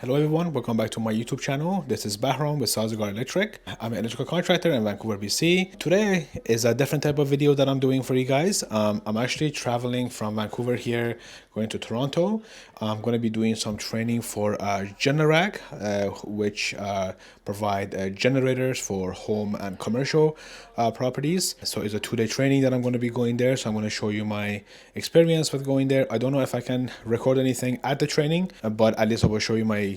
Hello everyone, welcome back to my YouTube channel. This is Bahram with Sazagar Electric. I'm an electrical contractor in Vancouver, BC. Today is a different type of video that I'm doing for you guys. I'm actually traveling from Vancouver here, going to Toronto. I'm going to be doing some training for Generac, which provide generators for home and commercial properties. So it's a 2-day training that I'm going to be going there. So I'm going to show you my experience with going there. I don't know if I can record anything at the training, but at least I will show you my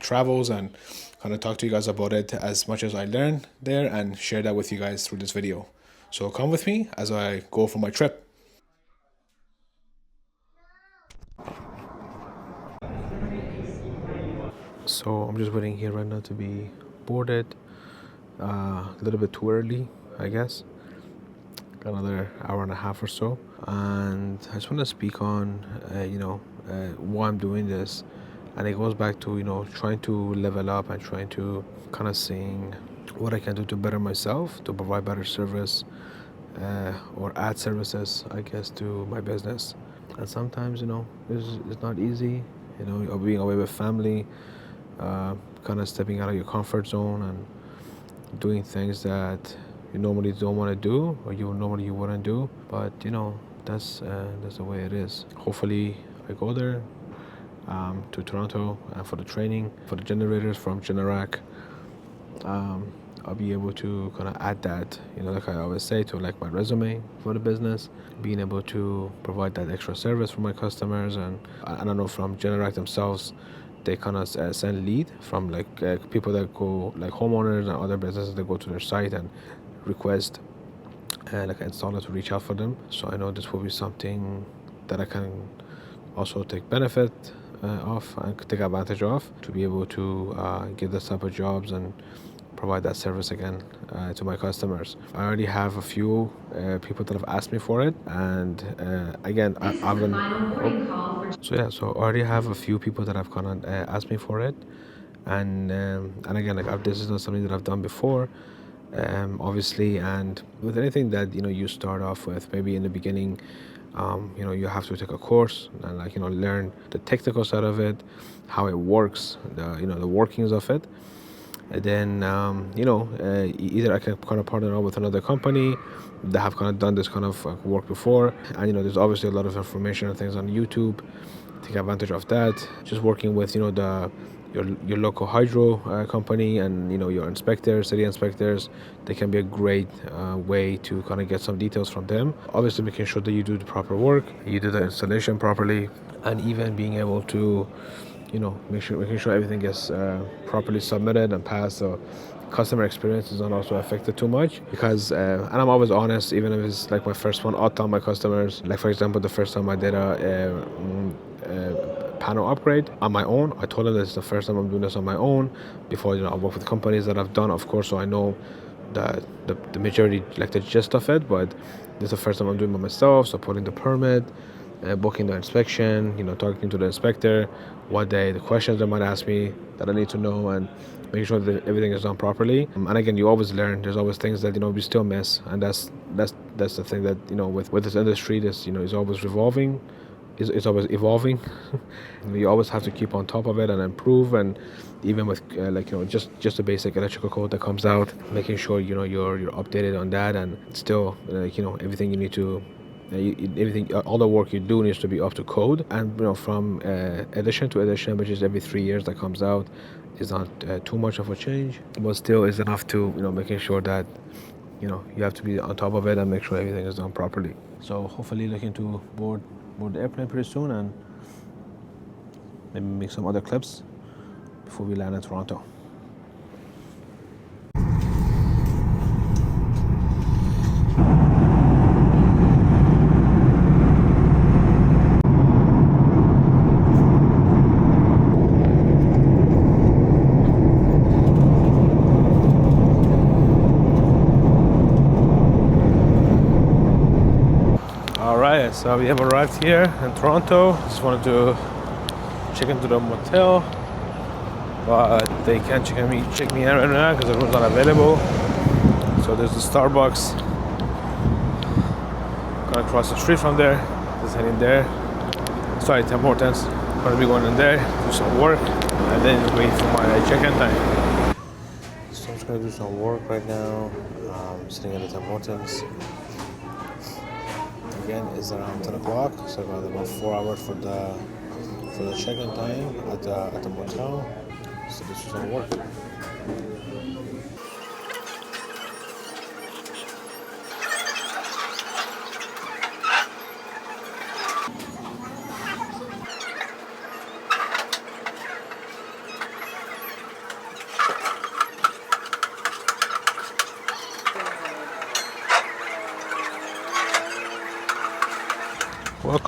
travels and kind of talk to you guys about it as much as I learned there and share that with you guys through this video. So come with me as I go for my trip. So I'm just waiting here right now to be boarded. A little bit too early, I guess. Got another hour and a half or so, and I just want to speak on why I'm doing this. And it goes back to trying to level up and trying to kind of seeing what I can do to better myself, to provide better service or add services, I guess, to my business. And sometimes it's not easy, being away with family, kind of stepping out of your comfort zone and doing things that you normally don't want to do or you wouldn't do. But that's the way it is. Hopefully I go there to Toronto for the training for the generators from Generac. I'll be able to kind of add that, like I always say, to like my resume for the business, being able to provide that extra service for my customers. And I don't know, from Generac themselves, they kind of send lead from like people that go, like homeowners and other businesses that go to their site and request like an installer to reach out for them. So I know this will be something that I can also take benefit of and take advantage of, to be able to get this type of jobs and provide that service again to my customers. I already have a few people that have asked me for it, and again, I've been so I already have a few people that have kind of asked me for it, and again, like this is not something that I've done before. Obviously, and with anything that you start off with, maybe in the beginning, you have to take a course and learn the technical side of it, how it works, the workings of it. And then either I can kind of partner up with another company that have kind of done this kind of work before, and there's obviously a lot of information and things on YouTube. Take advantage of that. Just working with your local hydro company and your inspectors, city inspectors. They can be a great way to kind of get some details from them. Obviously, making sure that you do the proper work, you do the installation properly, and even being able to making sure everything gets properly submitted and passed, so customer experience is not also affected too much. Because and I'm always honest, even if it's like my first one, I'll tell my customers, like for example, the first time I did a panel upgrade on my own, I told them this is the first time I'm doing this on my own. Before, I work with companies that I've done, of course, so I know the majority, like the gist of it, but this is the first time I'm doing it by myself. So putting the permit, booking the inspection, talking to the inspector, what the questions they might ask me that I need to know, and making sure that everything is done properly. And again, you always learn. There's always things that we still miss, and that's the thing that with this industry, this is always revolving. It's always evolving. You always have to keep on top of it and improve. And even with just the basic electrical code that comes out, making sure you're updated on that, and still everything you need to. Everything, all the work you do needs to be up to code. And from edition to edition, which is every 3 years that comes out, is not too much of a change, but still is enough to making sure that you have to be on top of it and make sure everything is done properly. So hopefully looking to board the airplane pretty soon, and maybe make some other clips before we land in Toronto. Alright, so we have arrived here in Toronto. Just wanted to check into the motel, but they can't check me in right now because the room's not available. So there's the Starbucks kind of across the street from there. Just heading there. Sorry, Tim Hortons. Gonna be going in there, do some work. and then wait for my check-in time. So I'm just gonna do some work right now. Sitting at the Tim Hortons. Again, it's around 10 o'clock, so I got about 4 hours for the check-in time at the motel. So this is some work.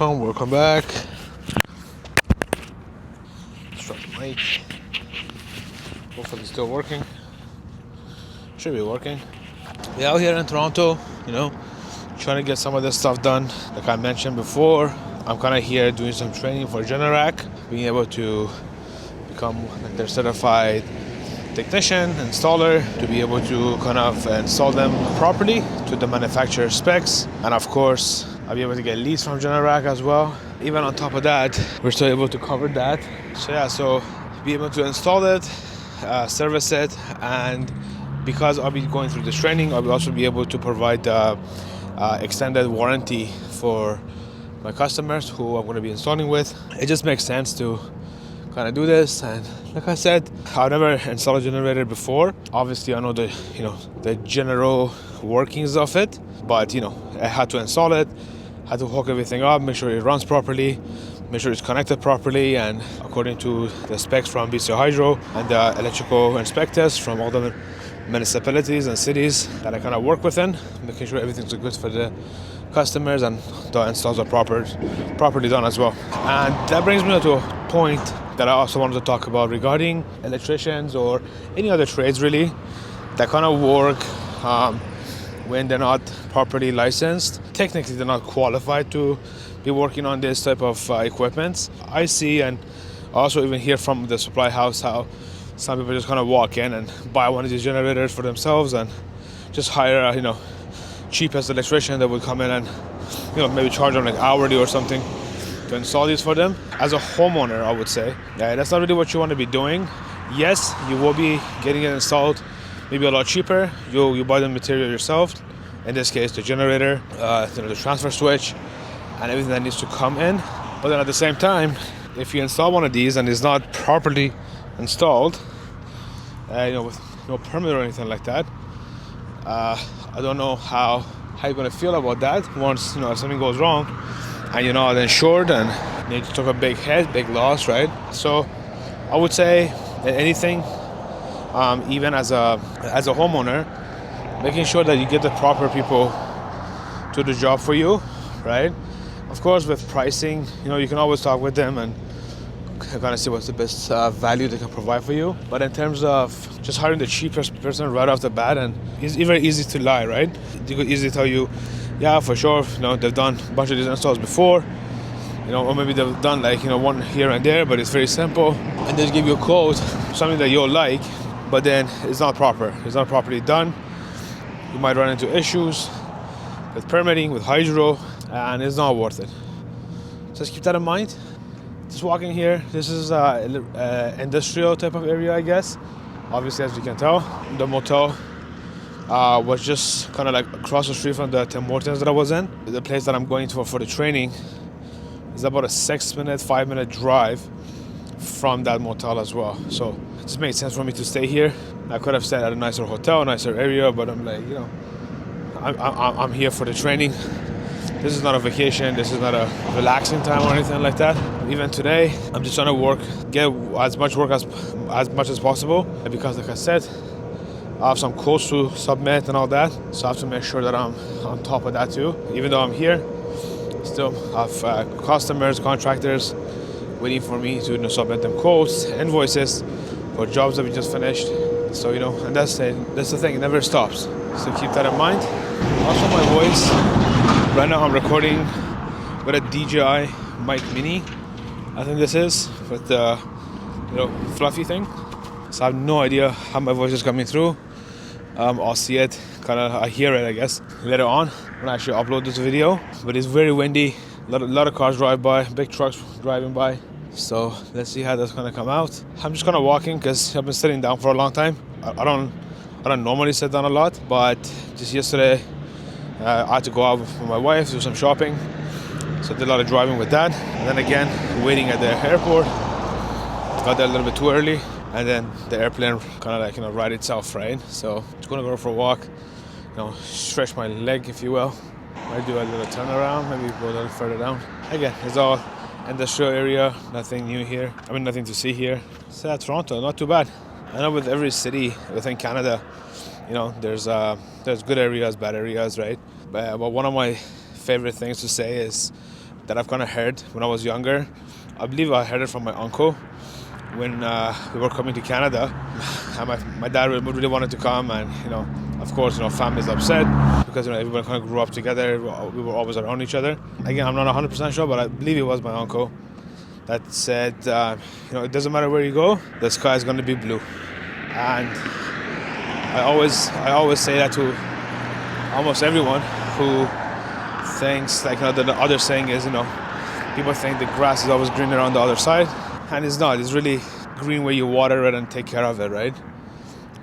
Welcome back. Let's drop the mic. Hopefully it's still working. Should be working. Yeah, out here in Toronto, trying to get some of this stuff done. Like I mentioned before, I'm kind of here doing some training for Generac, being able to become like their certified technician, installer, to be able to kind of install them properly to the manufacturer specs. And of course, I'll be able to get leads from Generac as well. Even on top of that, we're still able to cover that. So yeah, so be able to install it, service it, and because I'll be going through this training, I'll also be able to provide extended warranty for my customers who I'm going to be installing with. It just makes sense to kind of do this. And like I said, I've never installed a generator before. Obviously, I know the general workings of it, but I had to install it, had to hook everything up, make sure it runs properly, make sure it's connected properly, and according to the specs from BC Hydro and the electrical inspectors from all the municipalities and cities that I kind of work within, making sure everything's good for the customers and the installs are properly done as well. And that brings me to a point that I also wanted to talk about regarding electricians or any other trades really that kind of work when they're not properly licensed. Technically, they're not qualified to be working on this type of equipment. I see and also even hear from the supply house how some people just kind of walk in and buy one of these generators for themselves and just hire a cheapest electrician that would come in and maybe charge them like hourly or something to install these for them. As a homeowner, I would say that's not really what you want to be doing. Yes, you will be getting it installed maybe a lot cheaper. You buy the material yourself, in this case the generator, the transfer switch and everything that needs to come in. But then at the same time, if you install one of these and it's not properly installed, with no permit or anything like that, I don't know how you're gonna feel about that once if something goes wrong and you're not insured and you took a big loss, right? So I would say that anything, even as a homeowner, making sure that you get the proper people to the job for you, right? Of course, with pricing, you can always talk with them and kind of see what's the best value they can provide for you. But in terms of just hiring the cheapest person right off the bat, and it's very easy to lie, right? They could easily tell you, yeah, for sure, they've done a bunch of these installs before, or maybe they've done one here and there, but it's very simple, and they give you a quote, something that you'll like, but then it's not proper. It's not properly done. You might run into issues with permitting, with hydro, and it's not worth it. So just keep that in mind. Just walking here, this is industrial type of area, I guess. Obviously, as you can tell, the motel was just kind of like across the street from the Tim Hortons that I was in. The place that I'm going to for the training is about a 5-minute drive from that motel as well. So it just made sense for me to stay here. I could have stayed at a nicer hotel, nicer area, but I'm like, I'm here for the training. This is not a vacation. This is not a relaxing time or anything like that. Even today, I'm just trying to get as much work as much as possible. Because like I said, I have some quotes to submit and all that. So I have to make sure that I'm on top of that too. Even though I'm here, still have customers, contractors waiting for me to submit them quotes, invoices for jobs that we just finished. So, and that's the thing, it never stops. So keep that in mind. Also my voice. Right now I'm recording with a DJI mic mini. I think this is with the fluffy thing. So I have no idea how my voice is coming through. I'll see it, I hear it I guess later on when I actually upload this video. But it's very windy, a lot of cars drive by, big trucks driving by. So let's see how that's gonna come out. I'm just gonna walking because I've been sitting down for a long time. I don't normally sit down a lot, but just yesterday I had to go out with my wife, do some shopping. So I did a lot of driving with that. And then again, waiting at the airport. Got there a little bit too early. And then the airplane kind of like, ride itself, right? So just gonna go for a walk, stretch my leg, if you will. Might do a little turnaround, maybe go a little further down. Again, it's all industrial area, nothing new here. Nothing to see here. So Toronto, not too bad. I know with every city within Canada, there's good areas, bad areas, right? But one of my favorite things to say is that I've kind of heard when I was younger. I believe I heard it from my uncle when we were coming to Canada. And my dad really wanted to come, and of course, family's upset because everyone kind of grew up together. We were always around each other. Again, I'm not 100% sure, but I believe it was my uncle that said, it doesn't matter where you go, the sky is going to be blue. And I always say that to almost everyone who thinks, like, the other saying is, people think the grass is always greener on the other side, and it's not. It's really green where you water it and take care of it, right?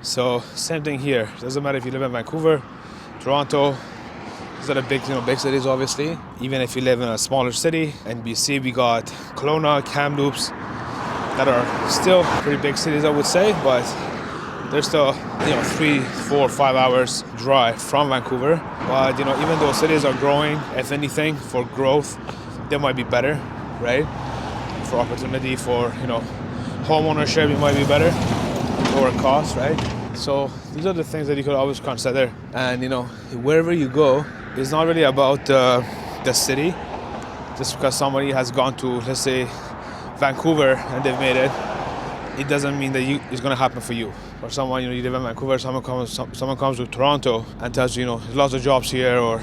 So same thing here. Doesn't matter if you live in Vancouver, Toronto. These are the big cities, obviously. Even if you live in a smaller city, in BC, we got Kelowna, Kamloops, that are still pretty big cities, I would say, but they're still 3, 4, 5 hours drive from Vancouver. But even those cities are growing. If anything, for growth, they might be better, right? For opportunity, for home ownership, it might be better. Lower cost, right? So these are the things that you could always consider. And wherever you go, it's not really about the city. Just because somebody has gone to, let's say, Vancouver and they've made it, it doesn't mean that it's going to happen for you. Or someone, you live in Vancouver, someone comes to Toronto and tells you, there's lots of jobs here or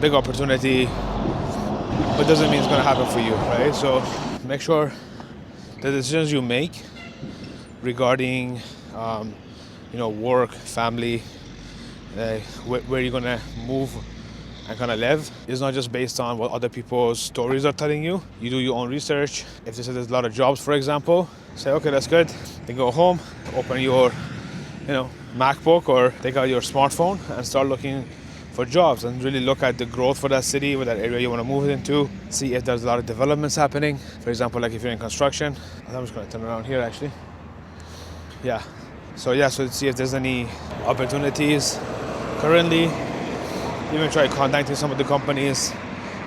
big opportunity, but it doesn't mean it's going to happen for you, right? So make sure the decisions you make regarding work, family, where you're gonna move and kind of live is not just based on what other people's stories are telling you. You do your own research. If they say there's a lot of jobs, for example, say, okay, that's good. Then go home, open your MacBook or take out your smartphone and start looking for jobs and really look at the growth for that city, or that area you want to move into. See if there's a lot of developments happening. For example, like if you're in construction. I'm just going to turn around here actually. So see if there's any opportunities currently. Even try contacting some of the companies,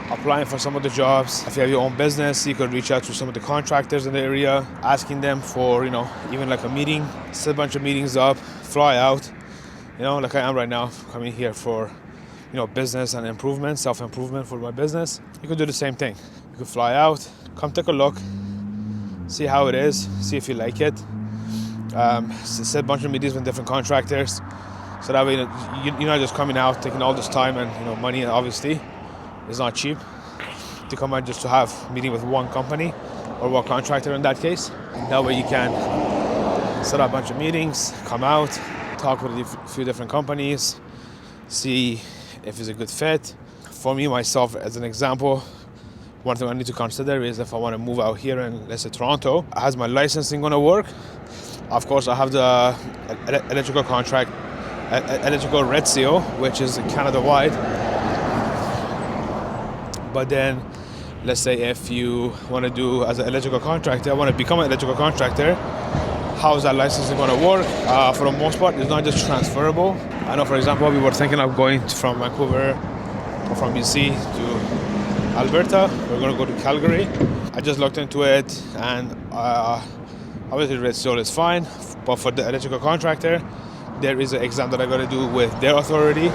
applying for some of the jobs. If you have your own business, you could reach out to some of the contractors in the area, asking them for, even like a meeting, set a bunch of meetings up, fly out, like I am right now, coming here for, business and improvement, self-improvement for my business. You could do the same thing. You could fly out, come take a look, see how it is, see if you like it. Set a bunch of meetings with different contractors, so that way you're not just coming out, taking all this time and money. Obviously, it's not cheap to come out just to have a meeting with one company or one contractor in that case. That way you can set up a bunch of meetings, come out, talk with a few different companies, see if it's a good fit. For me, myself, as an example, one thing I need to consider is if I want to move out here in, let's say, Toronto, how's my licensing going to work? Of course, I have the electrical contract, electrical red seal, which is Canada-wide. But then, let's say if you want to do as an electrical contractor, I want to become an electrical contractor, how is that licensing going to work? For the most part, it's not just transferable. I know, for example, we were thinking of going from Vancouver or from BC to Alberta. We're going to go to Calgary. I just looked into it, and obviously red seal is fine, but for the electrical contractor, there is an exam that I got to do with their authority.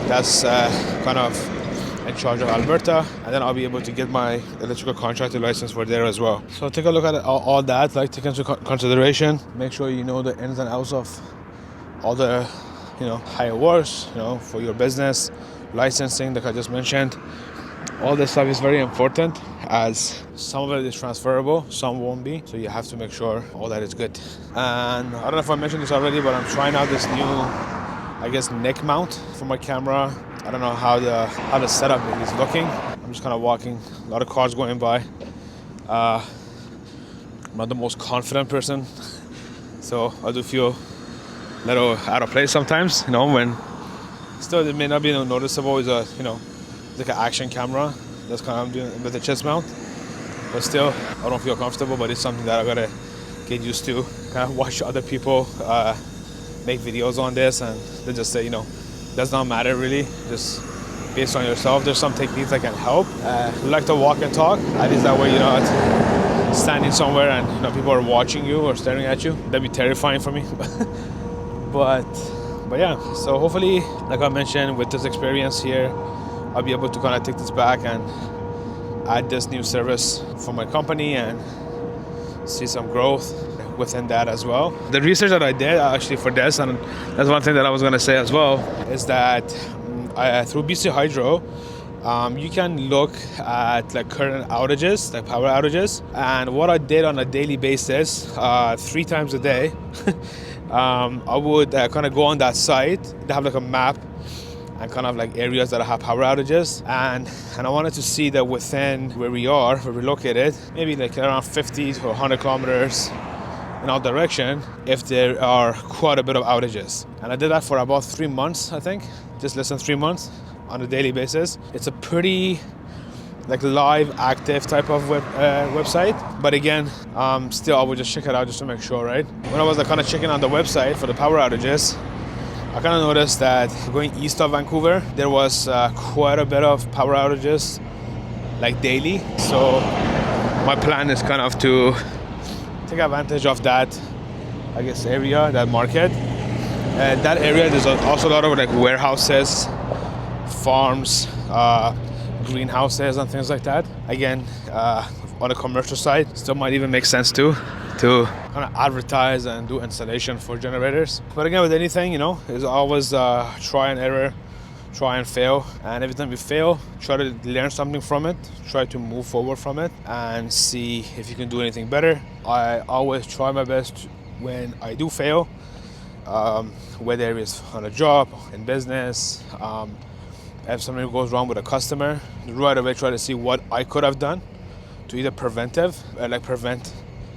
That's kind of in charge of Alberta, and then I'll be able to get my electrical contractor license for there as well. So take a look at all that, like take into consideration. Make sure you know the ins and outs of all the, how it works, for your business, licensing, like I just mentioned. All this stuff is very important, as some of it is transferable, some won't be. So you have to make sure all that is good. And I don't know if I mentioned this already, but I'm trying out this new, neck mount for my camera. I don't know how the setup is looking. I'm just kind of walking, a lot of cars going by. I'm not the most confident person, so I do feel a little out of place sometimes, when still it may not be noticeable. It's like an action camera that's kind of doing with the chest mount, but still I don't feel comfortable. But it's something that I gotta get used to. Kind of watch other people make videos on this, and they just say, does not matter really, just based on yourself. There's some techniques that can help. You like to walk and talk, at least that way you're not standing somewhere and people are watching you or staring at you. That'd be terrifying for me. but yeah, so hopefully, like I mentioned, with this experience here, I'll be able to kind of take this back and add this new service for my company and see some growth within that as well. The research that I did actually for this, and that's one thing that I was going to say as well, is that through BC Hydro, you can look at like current outages, like power outages. And what I did on a daily basis, 3 times a day, I would kind of go on that site. They have like a map and kind of like areas that have power outages. And I wanted to see that within where we're located, maybe like around 50 to 100 kilometers in our direction, if there are quite a bit of outages. And I did that for about 3 months, I think, just less than 3 months on a daily basis. It's a pretty like live, active type of website. But again, still I would just check it out just to make sure, right? When I was kind of checking on the website for the power outages, I kind of noticed that going east of Vancouver, there was quite a bit of power outages, like daily. So my plan is kind of to take advantage of that, I guess, area, that market. And that area, there's also a lot of like warehouses, farms, greenhouses and things like that. Again, on the commercial side, still might even make sense to kind of advertise and do installation for generators. But again, with anything, is always try and error, try and fail. And every time you fail, try to learn something from it, try to move forward from it and see if you can do anything better. I always try my best when I do fail, whether it's on a job, in business, if something goes wrong with a customer, right away try to see what I could have done to either prevent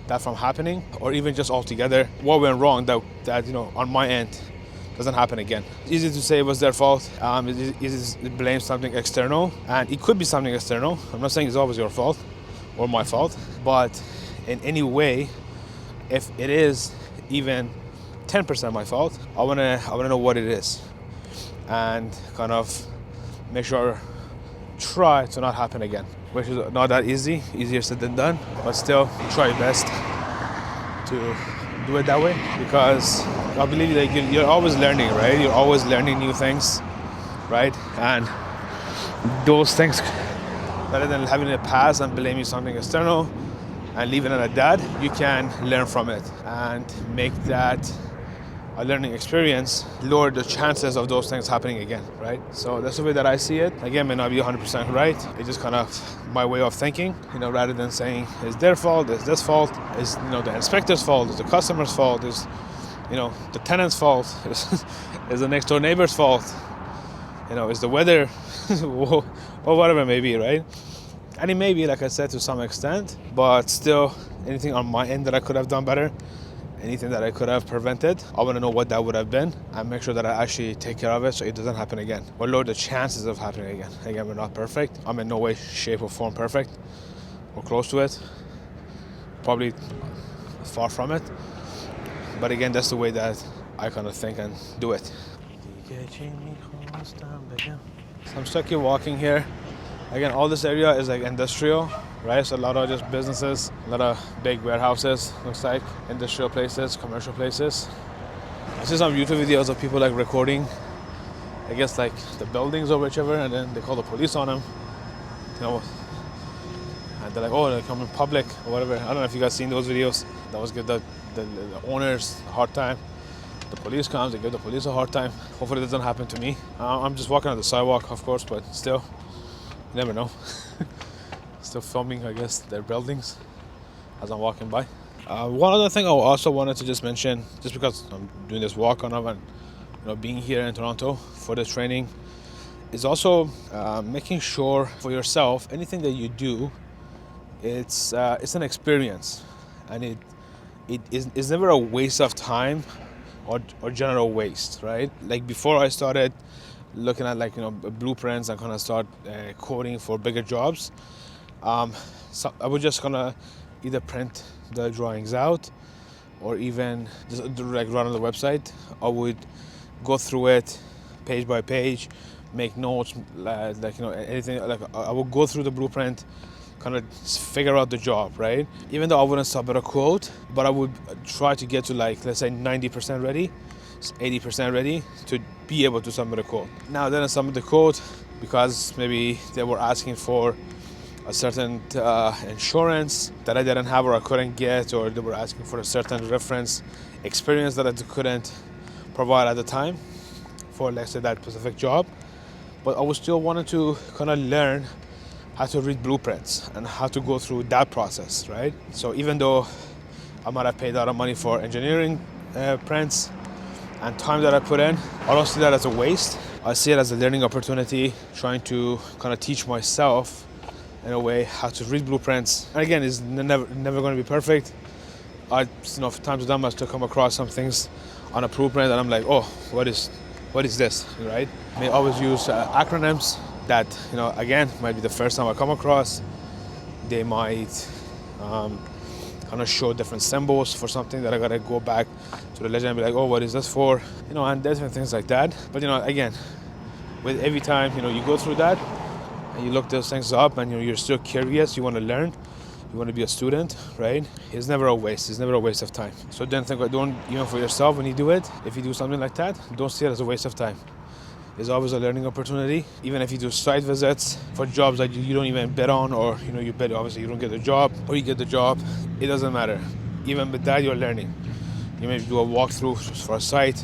that from happening, or even just altogether what went wrong that on my end doesn't happen again. It's easy to say it was their fault. It's easy to blame something external, and it could be something external. I'm not saying it's always your fault or my fault, but in any way, if it is even 10% my fault, I wanna know what it is, and kind of make sure, try to not happen again, which is not that easy, easier said than done, but still try your best to do it that way, because I believe that you're always learning, right? You're always learning new things, right? And those things, rather than having it pass and blaming something external and leaving it at that, you can learn from it and make that a learning experience, lower the chances of those things happening again, right? So that's the way that I see it. Again, may not be 100% right. It's just kind of my way of thinking, rather than saying it's their fault, it's this fault, it's the inspector's fault, it's the customer's fault, it's the tenant's fault, it's the next door neighbor's fault, it's the weather, or whatever it may be, right? And it may be, like I said, to some extent, but still, anything on my end that I could have done better, anything that I could have prevented, I want to know what that would have been and make sure that I actually take care of it so it doesn't happen again, or lower the chances of happening again. Again, we're not perfect. I'm in no way, shape, or form perfect, or close to it. Probably far from it. But again, that's the way that I kind of think and do it. So I'm stuck here walking here. Again, all this area is like industrial, right? So a lot of just businesses, a lot of big warehouses, looks like, industrial places, commercial places. I see some YouTube videos of people like recording, I guess like the buildings or whichever, and then they call the police on them, and they're like, oh, they're coming public or whatever. I don't know if you guys seen those videos. That was give the owners a hard time. The police comes, they give the police a hard time. Hopefully it doesn't happen to me. I'm just walking on the sidewalk, of course, but still, you never know. Still filming, I guess, their buildings as I'm walking by. One other thing I also wanted to just mention, just because I'm doing this walk on and being here in Toronto for the training, is also making sure for yourself anything that you do, it's an experience, and it's never a waste of time or general waste, right? Like before I started looking at blueprints and kind of start coding for bigger jobs, so I would just kind of either print the drawings out or even just like run on the website. I would go through it page by page, make notes, anything. Like I would go through the blueprint, kind of figure out the job, right? Even though I wouldn't submit a quote, but I would try to get to let's say 90% ready, 80% ready to be able to submit a quote. Now then I submit the quote because maybe they were asking for a certain insurance that I didn't have or I couldn't get, or they were asking for a certain reference experience that I couldn't provide at the time for, let's say, that specific job. But I was still wanting to kind of learn how to read blueprints and how to go through that process, right? So even though I might have paid a lot of money for engineering prints and time that I put in, I don't see that as a waste. I see it as a learning opportunity, trying to kind of teach myself in a way how to read blueprints. And again, it's never going to be perfect. From time to time I still come across some things on a blueprint and I'm like, oh, what is this, right? I may always use acronyms that, again, might be the first time I come across. They might kind of show different symbols for something that I gotta go back to the legend and be like, oh, what is this for? And different things like that. But again, with every time, you go through that and you look those things up and you're still curious, you want to learn, you want to be a student, right? It's never a waste. It's never a waste of time. So don't even for yourself when you do it, if you do something like that, don't see it as a waste of time. It's always a learning opportunity. Even if you do site visits for jobs that you don't even bid on, or you bid, obviously you don't get the job, or you get the job, it doesn't matter. Even with that, you're learning. You may do a walkthrough for a site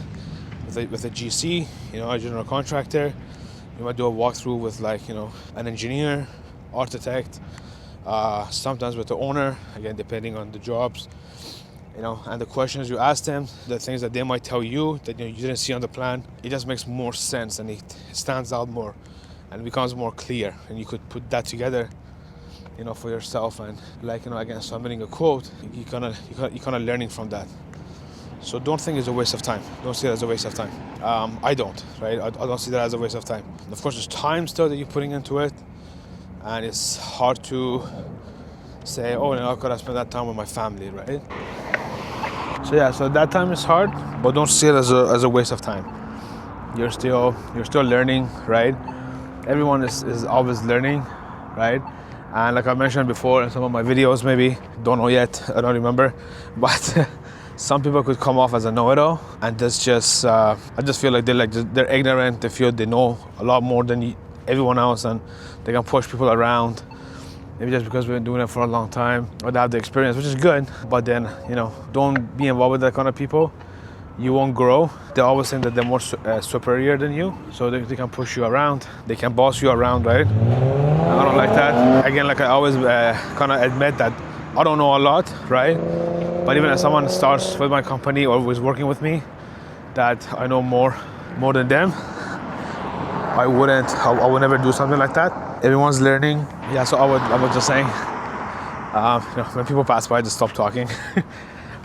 with a GC, a general contractor. You might do a walkthrough with an engineer, architect, sometimes with the owner, again, depending on the jobs, and the questions you ask them, the things that they might tell you that you didn't see on the plan, it just makes more sense and it stands out more and it becomes more clear, and you could put that together, for yourself, and again, submitting a quote, you kind of learning from that. So don't think it's a waste of time. Don't see it as a waste of time. I don't, right? I don't see that as a waste of time. Of course, there's time still that you're putting into it, and it's hard to say, oh, I could have spent that time with my family, right? So that time is hard, but don't see it as a waste of time. You're still learning, right? Everyone is always learning, right? And like I mentioned before in some of my videos, maybe don't know yet, I don't remember, but some people could come off as a know-it-all, and that's just I just feel like they're ignorant. They feel they know a lot more than everyone else, and they can push people around. Maybe just because we've been doing it for a long time, or they have the experience, which is good. But then, don't be involved with that kind of people. You won't grow. They always think that they're more superior than you, so they can push you around. They can boss you around, right? I don't like that. Again, like I always kind of admit that I don't know a lot, right? But even if someone starts with my company or was working with me, that I know more than them, I would never do something like that. Everyone's learning. Yeah, so I was just saying, when people pass by, I just stop talking.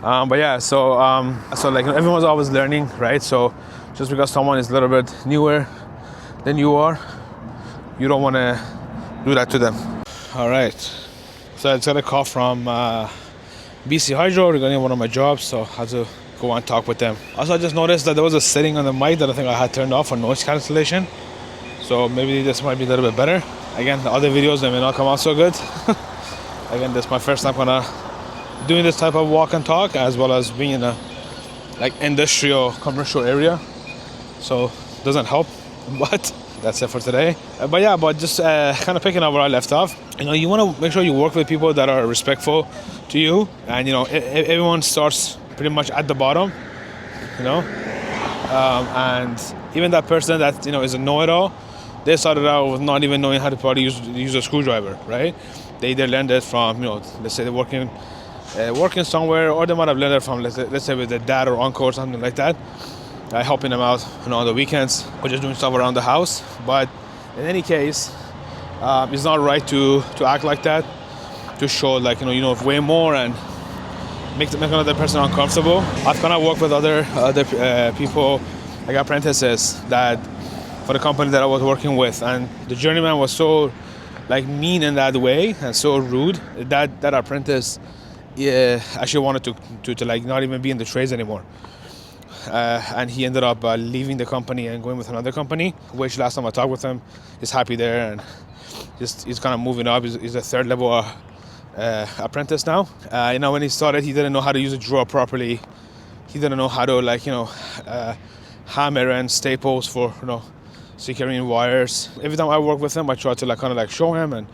But yeah, so everyone's always learning, right? So just because someone is a little bit newer than you are, you don't want to do that to them. All right. So I just got a call from BC Hydro regarding one of my jobs, so I had to go and talk with them. Also, I just noticed that there was a setting on the mic that I think I had turned off for noise cancellation. So maybe this might be a little bit better. Again, the other videos, they may not come out so good. Again, this is my first time kind of doing this type of walk and talk, as well as being in a industrial commercial area. So it doesn't help, but that's it for today. But just kind of picking up where I left off. You want to make sure you work with people that are respectful to you, and everyone starts pretty much at the bottom, and even that person that is a know-it-all, they started out with not even knowing how to probably use a screwdriver, right? They either learned it from let's say they're working somewhere, or they might have learned it from let's say with their dad or uncle or something like that, helping them out on the weekends, or just doing stuff around the house. But in any case, it's not right to act like that, to show you know way more, and make another person uncomfortable. I've kind of worked with other people, like apprentices, that for the company that I was working with, and the journeyman was so like mean in that way and so rude that that apprentice actually wanted to like not even be in the trades anymore. And he ended up leaving the company and going with another company, which last time I talked with him, he's happy there and he's kind of moving up. He's a third level apprentice now. When he started, he didn't know how to use a drawer properly. He didn't know how to hammer and staples for securing wires. Every time I work with him, I try to kind of show him and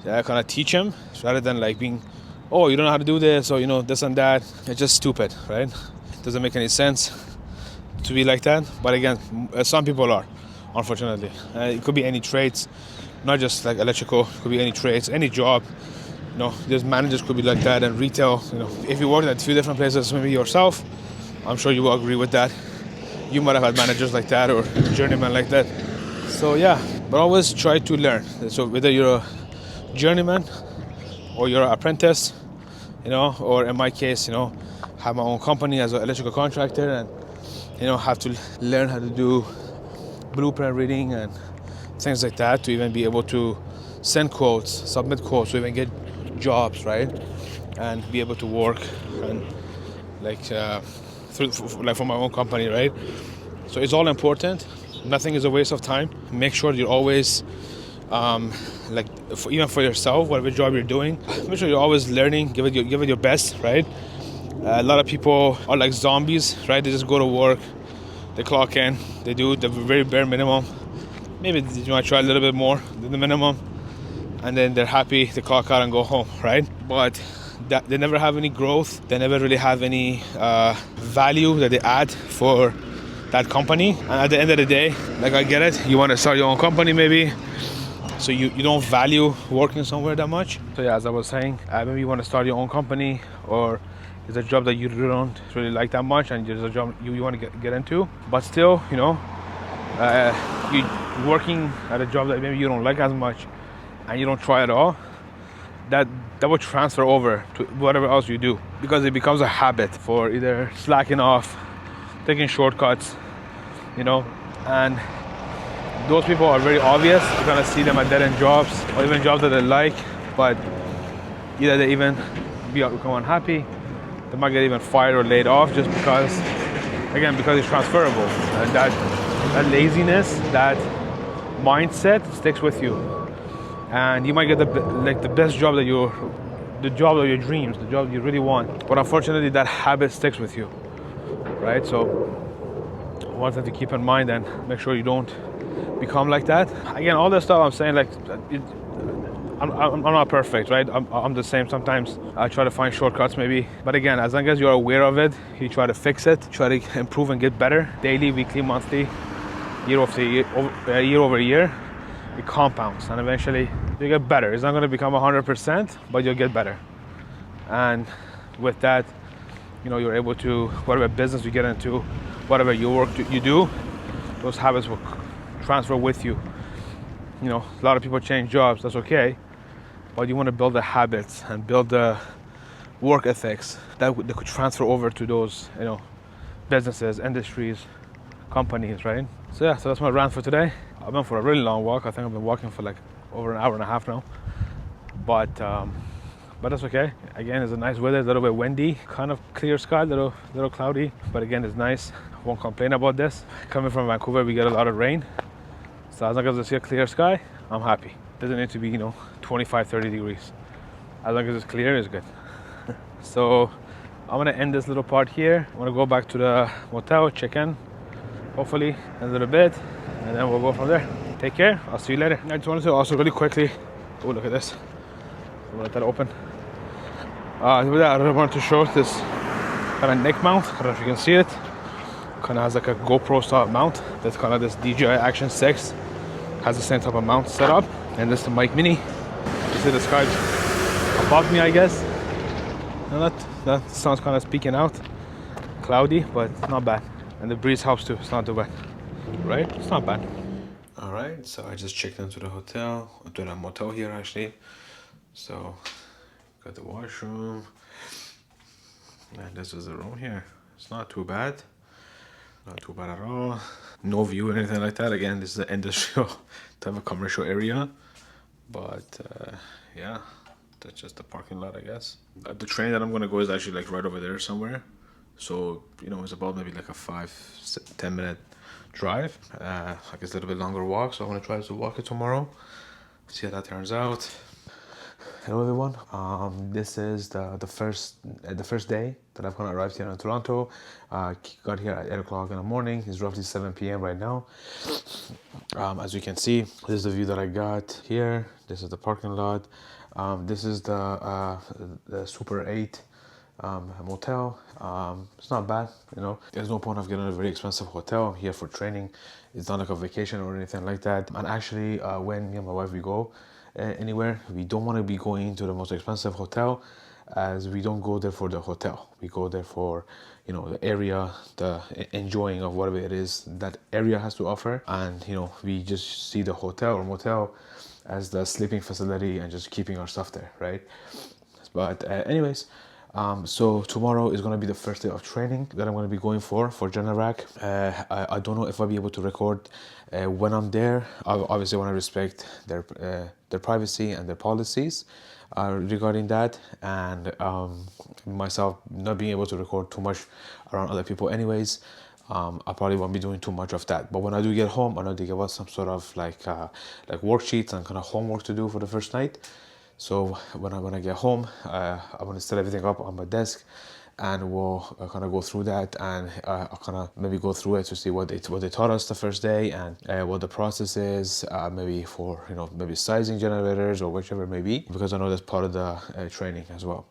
kind of teach him, rather than being, oh, you don't know how to do this, or this and that. It's just stupid, right? It doesn't make any sense to be like that. But again, some people are, unfortunately. It could be any trades, not just like electrical. It could be any trades, any job. There's managers could be like that, and retail. If you work at a few different places, maybe yourself, I'm sure you will agree with that. You might have had managers like that or journeyman like that. So yeah, but always try to learn. So whether you're a journeyman or you're an apprentice, or in my case, have my own company as an electrical contractor, and have to learn how to do blueprint reading and things like that to even be able to send quotes, submit quotes, to even get jobs, right? And be able to work and for my own company, right? So it's all important. Nothing is a waste of time. Make sure you're always even for yourself, whatever job you're doing, make sure you're always learning. Give it your best, right? A lot of people are like zombies, right? They just go to work, they clock in, they do the very bare minimum. Maybe you might try a little bit more than the minimum, and then they're happy, they clock out and go home, right? But they never have any growth. They never really have any value that they add for that company. And at the end of the day, I get it, you want to start your own company maybe, so you don't value working somewhere that much. So yeah, as I was saying, maybe you want to start your own company, or it's a job that you don't really like that much, and there's a job you want to get into, but still, you working at a job that maybe you don't like as much and you don't try at all, that will transfer over to whatever else you do, because it becomes a habit for either slacking off, taking shortcuts, and those people are very obvious. You're gonna see them at dead-end jobs, or even jobs that they like, but either they even become unhappy, they might get even fired or laid off, just because it's transferable. And that laziness, that mindset sticks with you, and you might get the best job the job of your dreams, the job you really want, but unfortunately that habit sticks with you, right? So one thing to keep in mind, and make sure you don't become like that. Again, all this stuff I'm saying, I'm not perfect, right? I'm the same. Sometimes I try to find shortcuts maybe, but again, as long as you're aware of it, you try to fix it, try to improve and get better daily, weekly, monthly, year over year. It compounds, and eventually you get better. It's not going to become 100%, but you'll get better. And with that, you're able to, whatever business you get into, whatever you do, those habits will transfer with you. A lot of people change jobs, that's okay, but you want to build the habits and build the work ethics that could transfer over to those, businesses, industries, companies, right? So yeah, so that's my rant for today. I've been for a really long walk. I think I've been walking for over an hour and a half now, but that's okay. Again, it's a nice weather, a little bit windy, kind of clear sky, little cloudy, but again, it's nice. Won't complain about this. Coming from Vancouver, we get a lot of rain, so as long as I see a clear sky, I'm happy. Doesn't need to be 25-30 degrees. As long as it's clear, it's good. So I'm gonna end this little part here. I'm gonna go back to the motel, check in, hopefully in a little bit, and then we'll go from there. Take care, I'll see you later. I just wanted to also really quickly, oh, look at this, I'm gonna let that open. I really wanted to show this kind of neck mount. I don't know if you can see it. Kind of has like a GoPro style mount. That's kind of this DJI Action 6. Has the same type of mount set up. And this is the mic mini. You see the sky above me, I guess. And that sun's kind of speaking out. Cloudy, but not bad. And the breeze helps too. It's not too bad, right? It's not bad. All right, so I just checked into the hotel, to the motel here actually. So got the washroom, And this is the room here. It's not too bad. Not too bad at all. No view or anything like that. Again, this is the industrial type of commercial area. But yeah, that's just the parking lot, I guess. The train that I'm gonna go is actually like right over there somewhere. So, you know, it's about maybe like a 5-10 minute drive. I guess a little bit longer walk. So I'm gonna try to walk it tomorrow. See how that turns out. Hello everyone. This is the first day that I've kind of arrived here in Toronto. Got here at 8 o'clock in the morning. It's roughly 7 p.m. right now. As you can see, this is the view that I got here. This is the parking lot. This is the Super 8 motel. It's not bad, you know. There's no point of getting a very expensive hotel here for training. It's not like a vacation or anything like that. And actually, when me and my wife we go anywhere, we don't want to be going to the most expensive hotel, as we don't go there for the hotel. We go there for, you know, the area, the enjoying of whatever it is that area has to offer. And, you know, we just see the hotel or motel as the sleeping facility and just keeping our stuff there, right? But anyways, so tomorrow is going to be the first day of training that I'm going to be going for Generac. I don't know if I'll be able to record when I'm there. I obviously want to respect their privacy and their policies regarding that, and myself not being able to record too much around other people anyways. I probably won't be doing too much of that. But when I do get home, I know they give us some sort of like worksheets and kind of homework to do for the first night. So when I get home, I'm gonna set everything up on my desk, and we'll kind of go through that, and I'll kind of maybe go through it to see what they taught us the first day, and what the process is, maybe for, you know, maybe sizing generators or whichever it may be, because I know that's part of the training as well.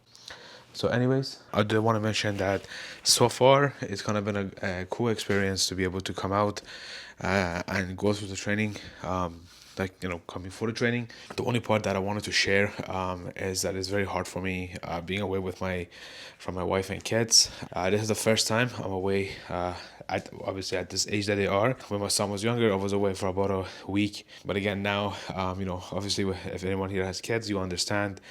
So anyways, I do want to mention that so far it's kind of been a cool experience to be able to come out and go through the training. Like, you know, coming for the training. The only part that I wanted to share is that it's very hard for me being away from my wife and kids. This is the first time I'm away obviously at this age that they are. When my son was younger, I was away for about a week. But again, now, you know, obviously if anyone here has kids, you understand,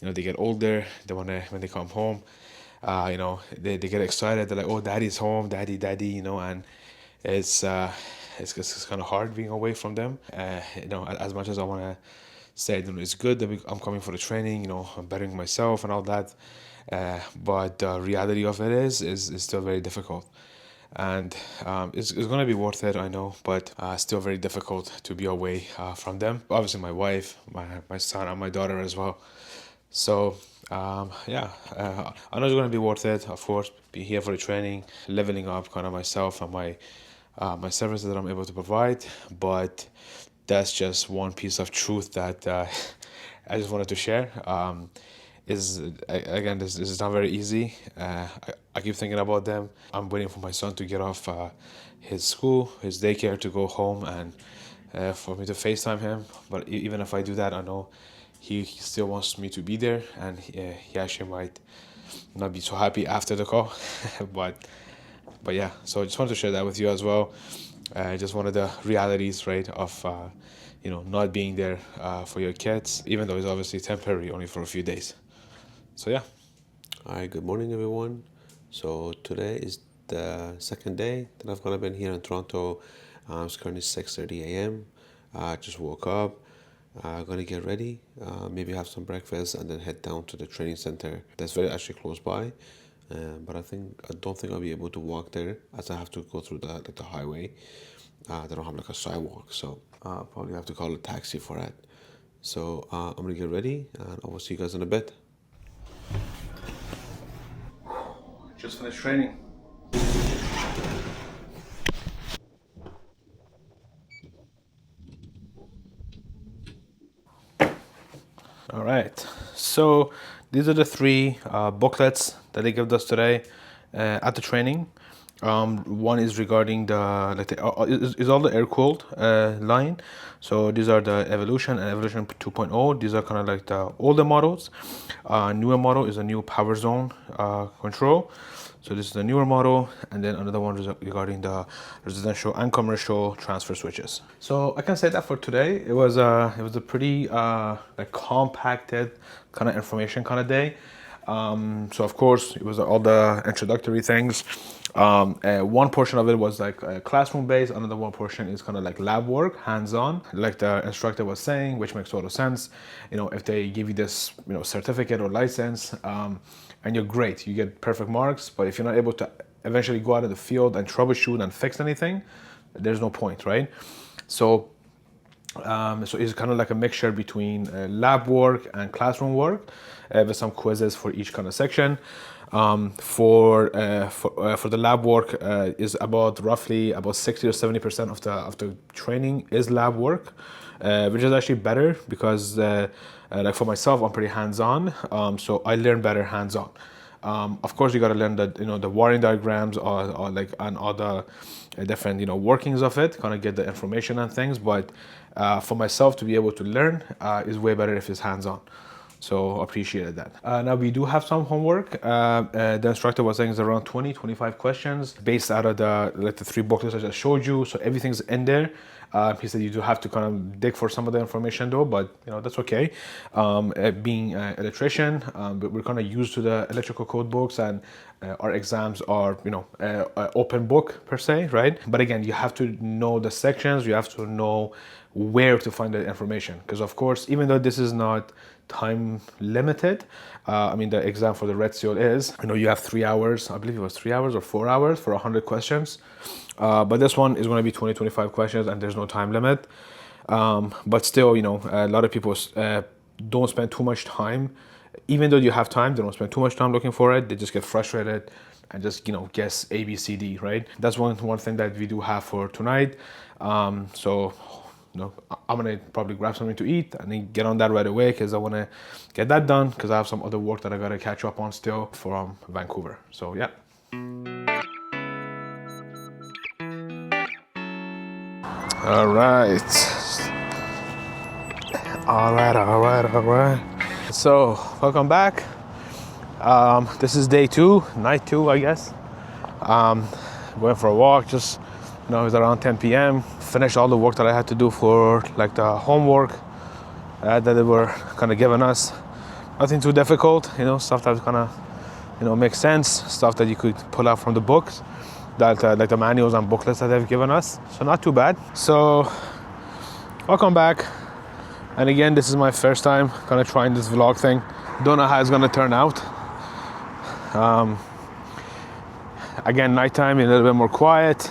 you know, they get older, when they come home, you know, they get excited. They're like, oh, daddy's home, daddy, you know, and it's kind of hard being away from them. You know, as much as I want to say, you know, it's good that I'm coming for the training, you know, I'm bettering myself and all that. But the reality of it is still very difficult. And it's going to be worth it, I know, but still very difficult to be away from them. Obviously, my wife, my son, and my daughter as well. So yeah, I know it's going to be worth it, of course, be here for the training, leveling up kind of myself and my services that I'm able to provide. But that's just one piece of truth that I just wanted to share. Again, this is not very easy. I keep thinking about them. I'm waiting for my son to get off his school, his daycare, to go home, and for me to FaceTime him. But even if I do that, I know he still wants me to be there, and he actually might not be so happy after the call. But yeah, so I just wanted to share that with you as well. Just one of the realities, right, of you know, not being there for your kids, even though it's obviously temporary, only for a few days. So yeah. Hi, good morning, everyone. So today is the second day that I've kind of been here in Toronto. It's currently 6:30 a.m. I just woke up. Gonna get ready, maybe have some breakfast, and then head down to the training center that's very actually close by. But I don't think I'll be able to walk there, as I have to go through the highway. They don't have like a sidewalk, so probably have to call a taxi for that. So I'm gonna get ready, and I will see you guys in a bit. Just finished training. All right, so these are the three booklets that they gave us today at the training. One is regarding is all the air cooled line. So these are the Evolution and Evolution 2.0. These are kind of like the older models. Newer model is a new power zone control. So this is the newer model, and then another one regarding the residential and commercial transfer switches. So I can say that for today, it was a pretty like compacted kind of information kind of day. So of course it was all the introductory things. One portion of it was like classroom based, another one portion is kind of like lab work, hands-on, like the instructor was saying, which makes total sense. If they give you this certificate or license, and you're great, you get perfect marks, but if you're not able to eventually go out of the field and troubleshoot and fix anything, there's no point, right? So it's kind of like a mixture between lab work and classroom work, with some quizzes for each kind of section. For the lab work, is roughly about 60 or 70% of the training is lab work, which is actually better because like for myself, I'm pretty hands-on, so I learn better hands-on. Of course, you got to learn the wiring diagrams or like and all the different workings of it, kind of get the information and things. But for myself to be able to learn is way better if it's hands-on. So appreciated that. Now we do have some homework. The instructor was saying it's around 25 questions based out of the 3 booklets I just showed you. So everything's in there. He said you do have to kind of dig for some of the information though, but that's okay. Being an electrician, we're kind of used to the electrical code books, and our exams are open book per se, right? But again, you have to know the sections, you have to know where to find the information, because of course, even though this is not time limited, I mean the exam for the Red Seal is, you have 3 hours, I believe it was 3 hours or 4 hours for 100 questions. But this one is going to be 25 questions and there's no time limit. But still, a lot of people don't spend too much time. Even though you have time, they don't spend too much time looking for it. They just get frustrated and just, guess A, B, C, D, right? That's one thing that we do have for tonight. So, I'm going to probably grab something to eat and then get on that right away because I want to get that done because I have some other work that I got to catch up on still from Vancouver. So, yeah. All right. So, welcome back. This is day 2, night 2, I guess. Going for a walk, just, it was around 10 p.m. Finished all the work that I had to do for like the homework that they were kind of giving us. Nothing too difficult, stuff that kind of, makes sense, stuff that you could pull out from the books, that like the manuals and booklets that they've given us. So not too bad. So welcome back. And again, this is my first time kind of trying this vlog thing. Don't know how it's gonna turn out. Again, nighttime, a little bit more quiet,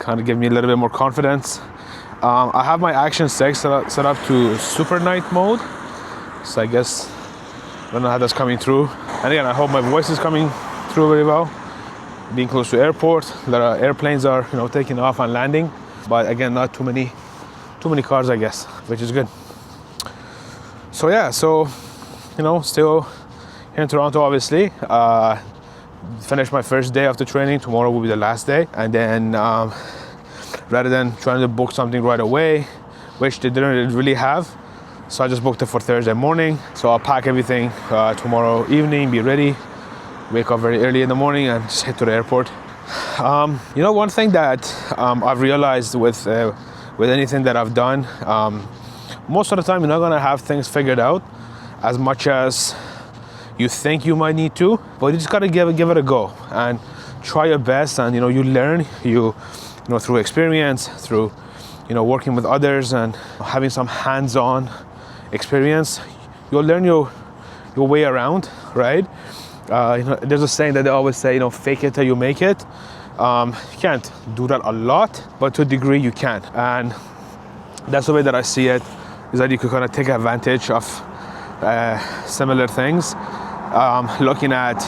kind of give me a little bit more confidence. I have my Action 6 set up to super night mode. So I guess, I don't know how that's coming through. And again, I hope my voice is coming through very well. Being close to airport, the airplanes are, taking off and landing. But again, not too many cars, I guess, which is good. So yeah, still here in Toronto, obviously. Finished my first day of the training. Tomorrow will be the last day. And then rather than trying to book something right away, which they didn't really have, so I just booked it for Thursday morning. So I'll pack everything tomorrow evening, be ready, wake up very early in the morning and just head to the airport. One thing that I've realized with anything that I've done, most of the time you're not gonna have things figured out as much as you think you might need to, but you just gotta give it a go and try your best. And you learn, through experience, through working with others and having some hands-on experience, you'll learn your way around, right? There's a saying that they always say, fake it till you make it. You can't do that a lot, but to a degree you can. And that's the way that I see it, is that you could kind of take advantage of similar things. Looking at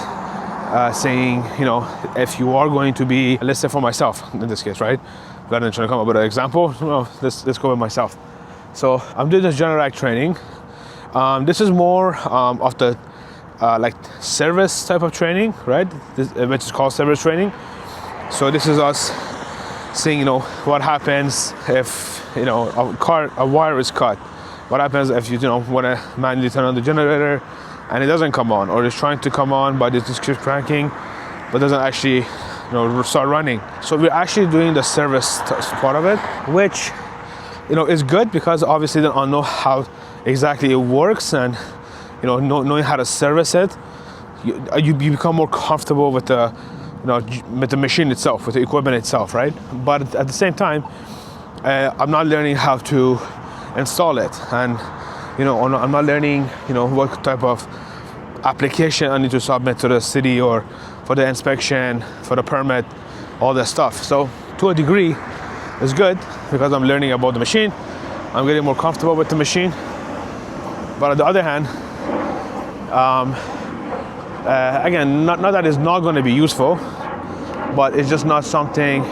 saying, if you are going to be, let's say for myself in this case, right? Rather than trying to come up with an example, let's go with myself. So I'm doing this Generac training. This is more of the like service type of training, right? Which is called service training. So this is us seeing, what happens if, a wire is cut. What happens if you want to manually turn on the generator and it doesn't come on, or it's trying to come on but it just keeps cranking but doesn't actually start running. So we're actually doing the service part of it, which is good because obviously then I'll know how exactly it works and knowing how to service it. you become more comfortable with the, with the machine itself, with the equipment itself, right? But at the same time, I'm not learning how to install it, and I'm not learning, what type of application I need to submit to the city or for the inspection, for the permit, all that stuff. So to a degree, it's good because I'm learning about the machine. I'm getting more comfortable with the machine. But on the other hand, again, not that it's not going to be useful, but it's just not something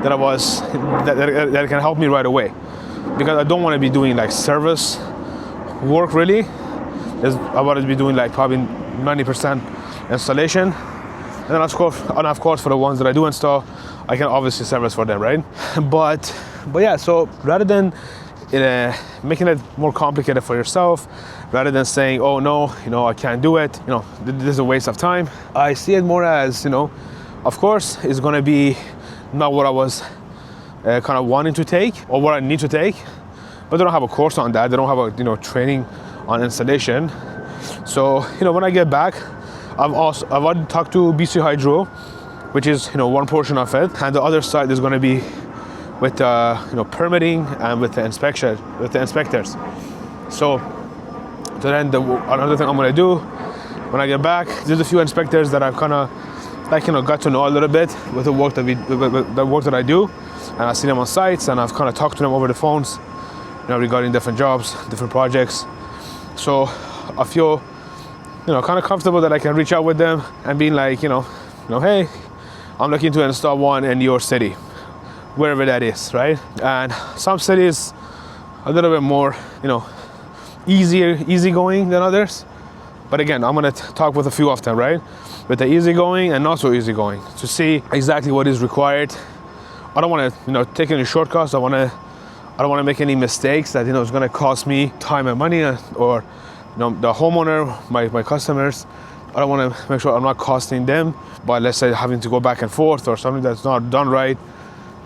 that that can help me right away, because I don't want to be doing like service work really. I want to be doing like probably 90% installation, and then of course for the ones that I do install, I can obviously service for them, right? But yeah, so rather than making it more complicated for yourself, rather than saying, oh no, I can't do it, this is a waste of time, I see it more as, of course it's going to be not what I was kind of wanting to take or what I need to take, but they don't have a course on that. They don't have a training on installation. So when I get back, I've already talked to BC Hydro, which is one portion of it, and the other side is going to be with permitting and with the inspection, with the inspectors. So then another thing I'm going to do when I get back, there's a few inspectors that I've kind of got to know a little bit with the work that I do, and I see them on sites, and I've kind of talked to them over the phones, regarding different jobs, different projects. So I feel kind of comfortable that I can reach out with them and being like, hey, I'm looking to install one in your city, wherever that is, right? And some cities a little bit more, easygoing than others. But again, I'm gonna talk with a few of them, right? With the easygoing and not so easygoing, to see exactly what is required. I don't want to, take any shortcuts. I don't want to make any mistakes that is going to cost me time and money, or the homeowner, my customers. I don't want to make sure I'm not costing them by, let's say, having to go back and forth or something that's not done right.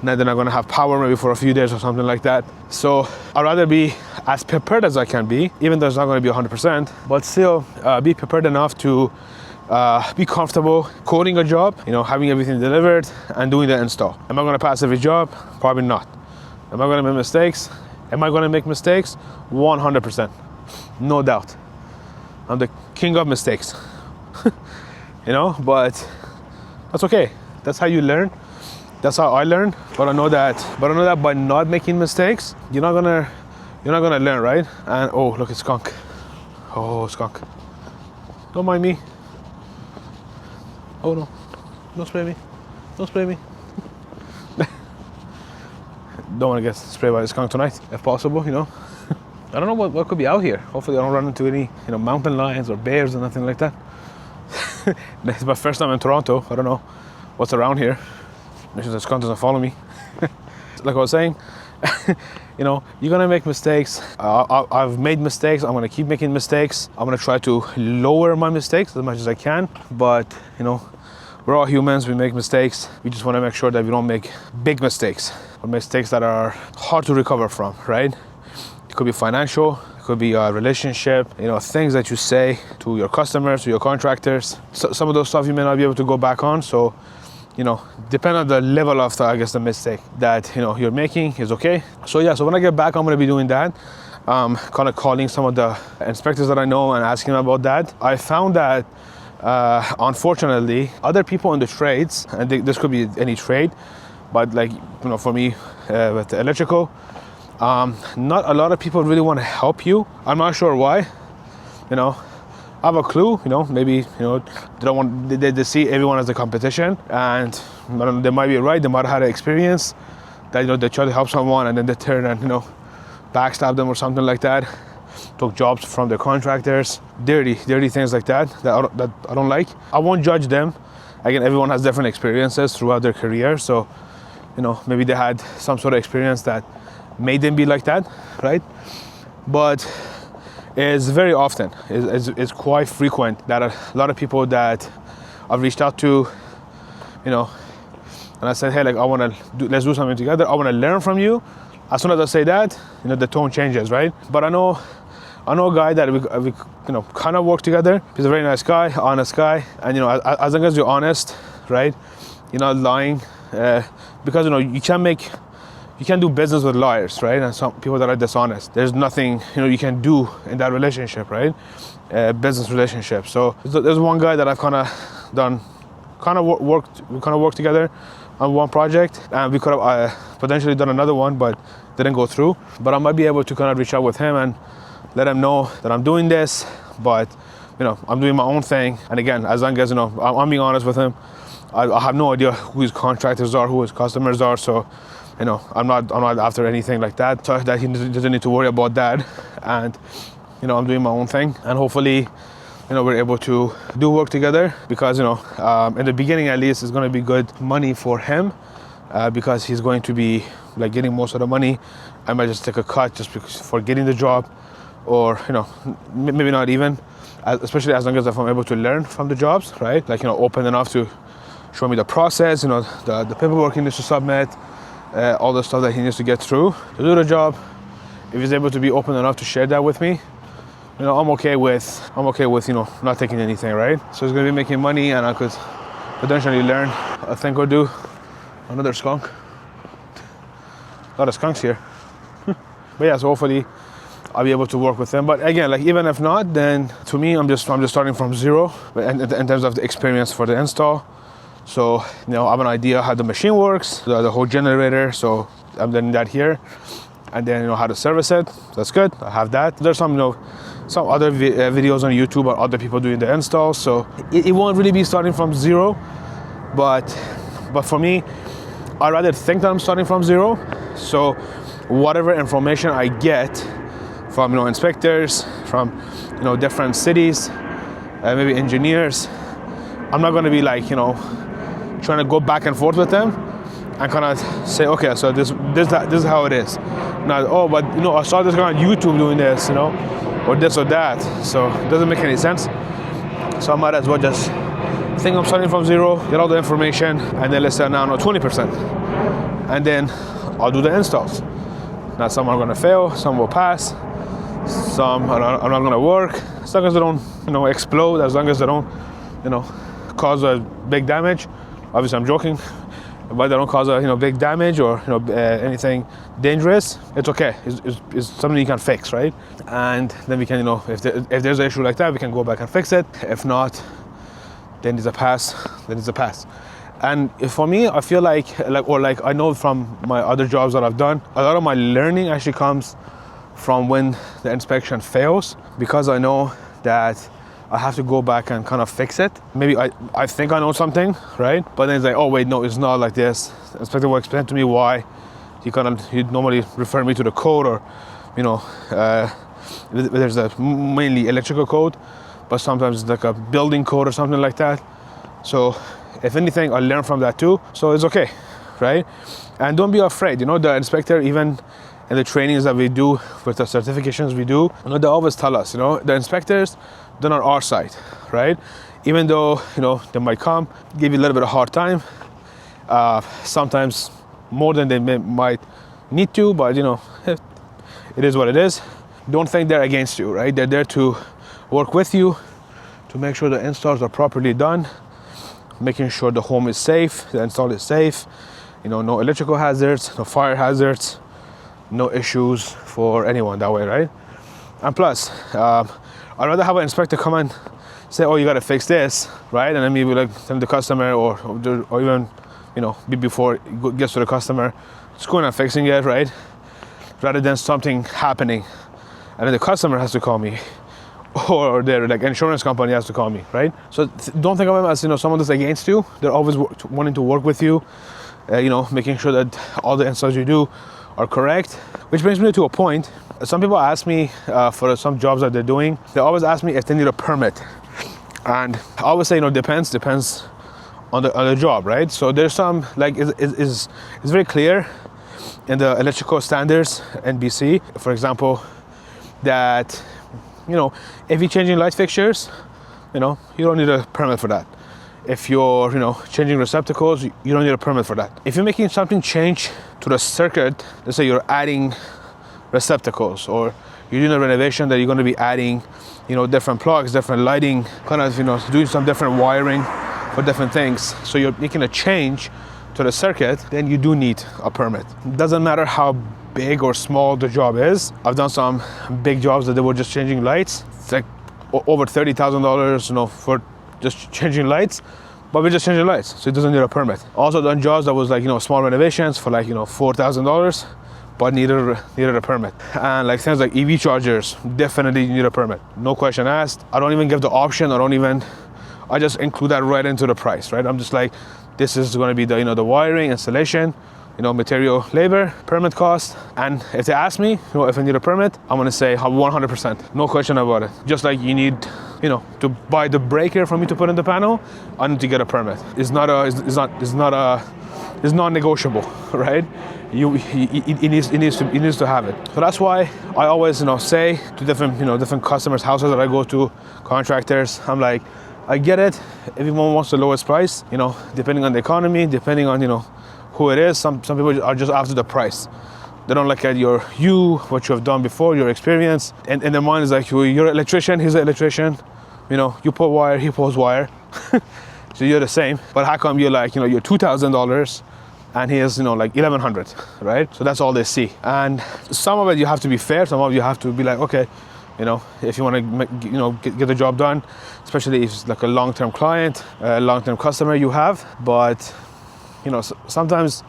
Now they're not going to have power maybe for a few days or something like that. So I'd rather be as prepared as I can be, even though it's not going to be 100%, but still be prepared enough to be comfortable coding a job, having everything delivered and doing the install. Am I going to pass every job? Probably not. Am I going to make mistakes? Am I going to make mistakes? 100%. No doubt. I'm the king of mistakes. But that's okay. That's how you learn. That's how I learn. But I know that by not making mistakes, you're not gonna learn, right? And oh, look, it's skunk. Oh, skunk. Don't mind me. Oh no. Don't spray me. Don't spray me. Don't want to get sprayed by the skunk tonight, if possible, I don't know what could be out here. Hopefully I don't run into any, mountain lions or bears or nothing like that. It's my first time in Toronto. I don't know what's around here. Make sure the skunk doesn't follow me. Like I was saying, you're gonna make mistakes. I've made mistakes. I'm gonna keep making mistakes. I'm gonna try to lower my mistakes as much as I can. But we're all humans. We make mistakes. We just want to make sure that we don't make big mistakes, or mistakes that are hard to recover from. Right? It could be financial. It could be a relationship. Things that you say to your customers, to your contractors. So, some of those stuff you may not be able to go back on. So. Depend on the level of the mistake that you're making is okay. So yeah, so when I get back, I'm gonna be doing that. Kind of calling some of the inspectors that I know and asking them about that. I found that unfortunately, other people in the trades, and this could be any trade, but for me with the electrical, not a lot of people really want to help you. I'm not sure why. I have a clue, maybe, they don't want, they see everyone as a competition, and they might be right. They might have had an experience that, they try to help someone and then they turn and, backstab them or something like that. Took jobs from their contractors, dirty things like that I don't like. I won't judge them. Again, everyone has different experiences throughout their career. So, maybe they had some sort of experience that made them be like that, right? But it's very often, it's quite frequent that a lot of people that I've reached out to, and I said, hey, let's do something together. I want to learn from you. As soon as I say that, the tone changes, right? But I know I know a guy that we kind of work together. He's a very nice guy, honest guy, and as long as you're honest, right, you're not lying, because you can't do business with liars, right? And some people that are dishonest. There's nothing you can do in that relationship, right? Business relationship. So there's one guy that I've kind of worked together on one project, and we could have potentially done another one, but didn't go through. But I might be able to kind of reach out with him and let him know that I'm doing this, but I'm doing my own thing. And again, as long as I'm being honest with him, I have no idea who his contractors are, who his customers are. So I'm not after anything like that. So that he doesn't need to worry about that. And I'm doing my own thing, and hopefully we're able to do work together, because in the beginning at least it's going to be good money for him, because he's going to be like getting most of the money. I might just take a cut just for getting the job, or maybe not even, especially as long as I'm able to learn from the jobs, right? Like open enough to show me the process, the paperwork he needs to submit, all the stuff that he needs to get through to do the job. If he's able to be open enough to share that with me, I'm okay with not taking anything, right? So he's gonna be making money, and I could potentially learn a thing or do. Another skunk. A lot of skunks here. But yeah, so hopefully I'll be able to work with them. But again, like even if not, then to me I'm just starting from zero in terms of the experience for the install. So I have an idea how the machine works, the whole generator. So I'm learning that here, and then how to service it. That's good. I have that. There's some other videos on YouTube or other people doing the installs. So it won't really be starting from zero, but for me, I rather think that I'm starting from zero. So whatever information I get from inspectors, from different cities, maybe engineers, I'm not going to be like trying to go back and forth with them and kind of say, okay, so this is how it is. Not, oh, but I saw this guy on YouTube doing this, or this or that. So it doesn't make any sense. So I might as well just think I'm starting from zero, get all the information, and then let's say now 20%, and then I'll do the installs. Now some are going to fail, some will pass, some are not going to work. As long as they don't explode, as long as they don't cause a big damage. Obviously I'm joking, but they don't cause a big damage or anything dangerous. It's okay. It's something you can fix, right? And then we can if there's an issue like that, we can go back and fix it. If not, then it's a pass. And for me, I feel like I know from my other jobs that I've done, a lot of my learning actually comes from when the inspection fails, because I know that I have to go back and kind of fix it. Maybe I think I know something, right? But then it's like, oh wait, no, it's not like this. The inspector will explain to me why. He'd normally refer me to the code, or there's a mainly electrical code, but sometimes it's like a building code or something like that. So if anything, I learn from that too. So it's okay, right? And don't be afraid. The inspector, even in the trainings that we do, with the certifications we do, they always tell us, the inspectors, they're on our side, right? Even though, they might come, give you a little bit of hard time, sometimes more than they might need to, but it is what it is. Don't think they're against you, right? They're there to work with you, to make sure the installs are properly done, making sure the home is safe, the install is safe, no electrical hazards, no fire hazards, no issues for anyone that way, right? And plus, I'd rather have an inspector come and say, oh, you got to fix this, right? And then maybe like tell the customer, or even, before it gets to the customer, just going and fixing it, right? Rather than something happening and then the customer has to call me, or their insurance company has to call me, right? So don't think of them as someone that's against you. They're always wanting to work with you, making sure that all the installs you do are correct. Which brings me to a point. Some people ask me for some jobs that they're doing, they always ask me if they need a permit, and I always say depends on the job, right? So there's some it's very clear in the electrical standards in BC, for example, that if you're changing light fixtures, you don't need a permit for that. If you're changing receptacles, you don't need a permit for that. If you're making something change to the circuit, let's say you're adding receptacles, or you're doing a renovation that you're going to be adding, different plugs, different lighting, kind of, doing some different wiring for different things. So you're making a change to the circuit, then you do need a permit. It doesn't matter how big or small the job is. I've done some big jobs that they were just changing lights. It's like over $30,000, for just changing lights. But we're just changing lights, so it doesn't need a permit. Also done jobs that was like, small renovations for like, $4,000, but needed a permit. And like things like EV chargers, definitely need a permit. No question asked. I don't even give the option. I just include that right into the price, right? I'm just like, this is going to be the wiring, installation, material, labor, permit cost. And if they ask me, if I need a permit, I'm going to say 100%, no question about it. Just like you need, to buy the breaker for me to put in the panel, I need to get a permit. It's non-negotiable, right? It needs to have it. So that's why I always, say to different customers' houses that I go to, contractors, I'm like, I get it. Everyone wants the lowest price, depending on the economy, depending on, who it is. Some people are just after the price. They don't look at what you have done before, your experience. And their mind is like, you're an electrician, he's an electrician. You put wire, he pulls wire. So you're the same. But how come you're like, you're $2,000 and he is, like $1,100, right? So that's all they see. And some of it you have to be fair. Some of it you have to be like, okay, if you want to get the job done, especially if it's like a long-term client, a long-term customer you have. But sometimes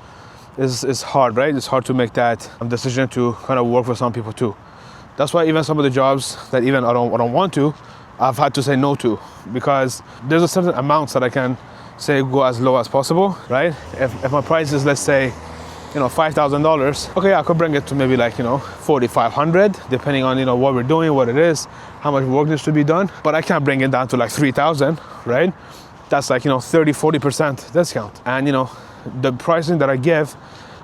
it's hard, right? It's hard to make that decision to kind of work with some people too. That's why even some of the jobs that even I don't want to, I've had to say no to, because there's a certain amounts that I can say go as low as possible, right? If my price is, let's say, $5,000, okay, I could bring it to maybe like, $4,500, depending on, what we're doing, what it is, how much work needs to be done. But I can't bring it down to like 3,000, right? That's like, 30-40% discount. And, the pricing that I give,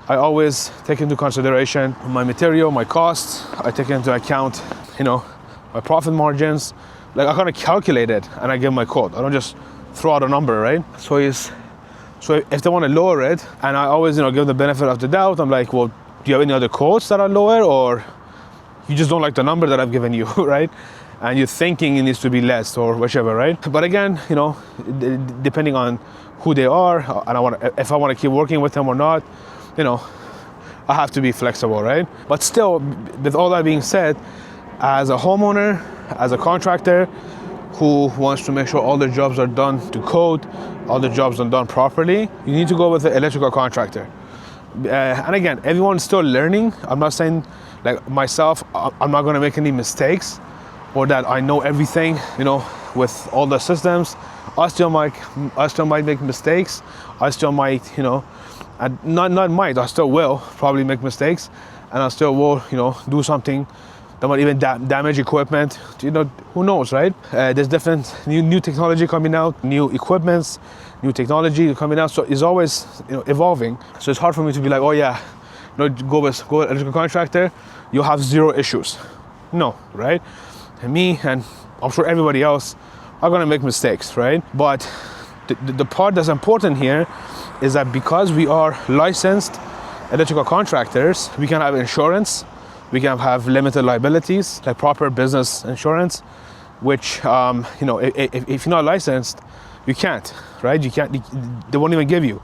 I always take into consideration my material, my costs. I take into account, my profit margins. Like I kind of calculate it and I give my quote. I don't just throw out a number, right? So if they want to lower it, and I always, give the benefit of the doubt, I'm like, well, do you have any other quotes that are lower, or you just don't like the number that I've given you, right? And you're thinking it needs to be less or whichever, right? But again, depending on who they are, and if I want to keep working with them or not, I have to be flexible, right? But still, with all that being said, as a homeowner, as a contractor who wants to make sure all their jobs are done to code, all the jobs are done properly, you need to go with an electrical contractor. And again, everyone's still learning. I'm not saying, like myself, I'm not going to make any mistakes, or that I know everything, with all the systems. I still might make mistakes. I still might, I still will probably make mistakes, and I still will, do something that might even damage equipment. Who knows, right? There's different new technology coming out, new equipments, new technology coming out. So it's always, evolving. So it's hard for me to be like, oh yeah, go with electrical contractor, you'll have zero issues. No, right? And me, and I'm sure everybody else, are gonna make mistakes, right? But the part that's important here is that because we are licensed electrical contractors, we can have insurance, we can have limited liabilities, like proper business insurance, which, if you're not licensed, you can't, right? They won't even give you.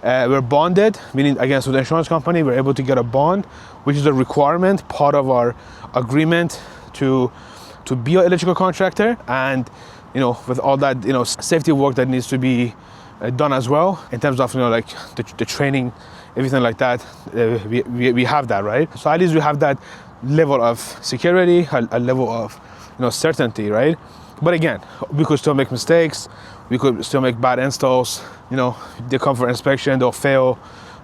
We're bonded, meaning against the insurance company, we're able to get a bond, which is a requirement, part of our agreement to be an electrical contractor. And, with all that, safety work that needs to be done as well, in terms of, like the training, everything like that, we have that, right? So at least we have that level of security, a level of, certainty, right? But again, we could still make mistakes, we could still make bad installs, they come for inspection, they'll fail,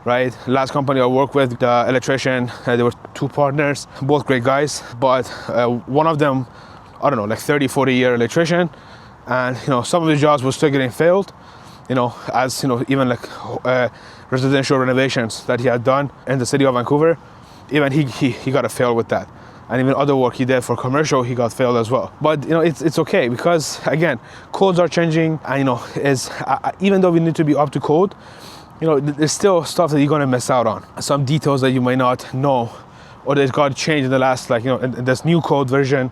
right? Last company I worked with, the electrician, there were two partners, both great guys, but one of them, I don't know, like 30-40 year electrician, and some of the jobs were still getting failed, as even like residential renovations that he had done in the city of Vancouver, even he got a fail with that. And even other work he did for commercial, he got failed as well. But it's okay, because again, codes are changing, and even though we need to be up to code, there's still stuff that you're gonna miss out on. Some details that you may not know or it got changed in the last, like, in this new code version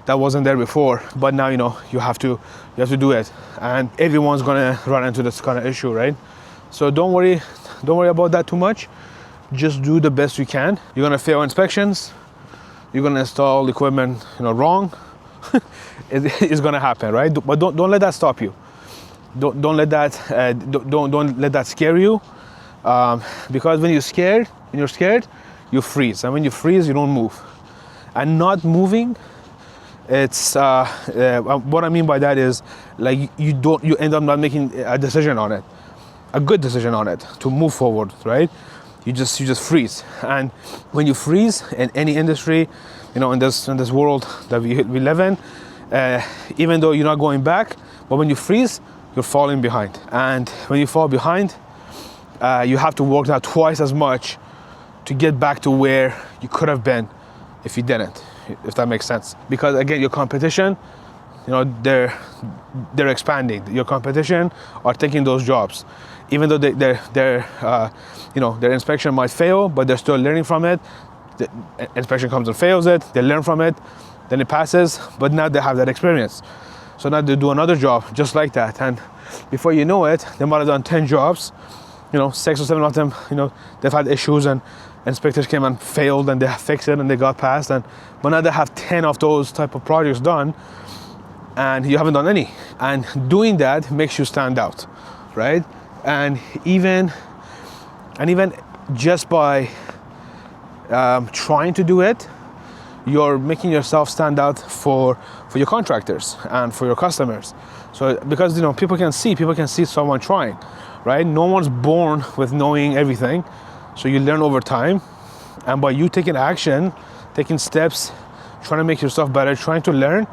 that wasn't there before, but now you have to do it, and everyone's gonna run into this kind of issue, right? So don't worry about that too much. Just do the best you can. You're gonna fail inspections, you're gonna install equipment wrong. It's gonna happen, right? But don't let that stop you. Don't let that don't let that scare you, because when you're scared, you freeze, and when you freeze, you don't move. And not moving, it's what I mean by that is, like, you end up not making a decision on it, a good decision on it to move forward, right? You just freeze. And when you freeze in any industry, in this world that we live in, even though you're not going back, but when you freeze, you're falling behind. And when you fall behind, you have to work now twice as much to get back to where you could have been if you didn't, if that makes sense. Because again, your competition, they're expanding. Your competition are taking those jobs, even though their inspection might fail, but they're still learning from it. The inspection comes and fails it, they learn from it, then it passes, but now they have that experience. So now they do another job just like that, and before you know it, they might have done 10 jobs, 6 or 7 of them, they've had issues, and inspectors came and failed, and they fixed it and they got passed, but now they have 10 of those type of projects done, and you haven't done any. And doing that makes you stand out, right? And even just by trying to do it, you're making yourself stand out for your contractors and for your customers. So because people can see someone trying, right? No one's born with knowing everything, so you learn over time. And by you taking action, taking steps, trying to make yourself better, trying to learn,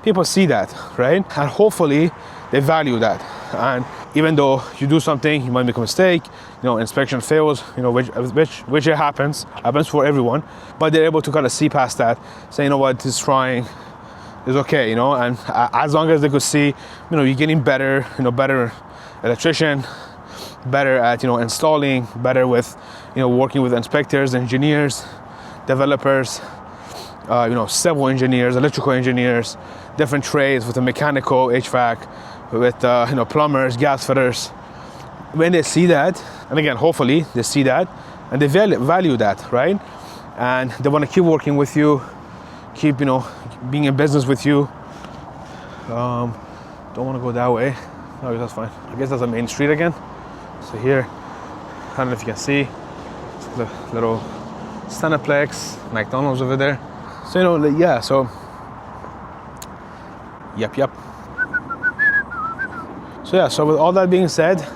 people see that, right? And hopefully they value that. And even though you do something, you might make a mistake, inspection fails, which it happens for everyone, but they're able to kind of see past that, say, what, he's trying, is okay, and as long as they could see, you're getting better, better electrician, better at, installing, better with, working with inspectors, engineers, developers, civil engineers, electrical engineers, different trades with the mechanical, HVAC, with plumbers, gas fitters. When they see that, and again, hopefully they see that, and they value that, right? And they want to keep working with you, keep being in business with you. Don't want to go that way. No, that's fine. I guess that's the main street again. So here, I don't know if you can see, it's the little Cineplex, McDonald's over there. So yeah. So yep. So yeah, so with all that being said,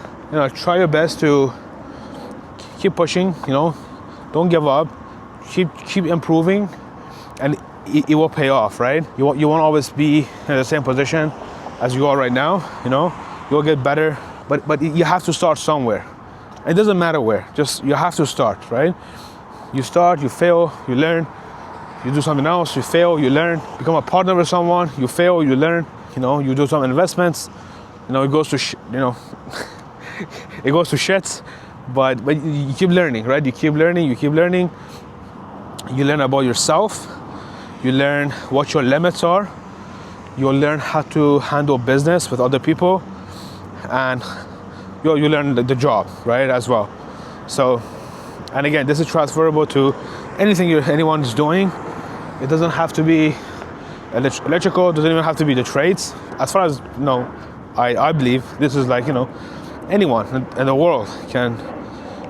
try your best to keep pushing, don't give up, keep improving, and it will pay off, right? You won't always be in the same position as you are right now, you'll get better, but you have to start somewhere. It doesn't matter where, just you have to start, right? You start, you fail, you learn, you do something else, you fail, you learn, become a partner with someone, you fail, you learn, you do some investments, it goes to it goes to shits, but you keep learning, right? You keep learning, you learn about yourself, you learn what your limits are, you'll learn how to handle business with other people, and you learn the job, right, as well. So, and again, this is transferable to anything anyone is doing. It doesn't have to be electrical, doesn't even have to be the trades. As far as I believe this is like, anyone in the world can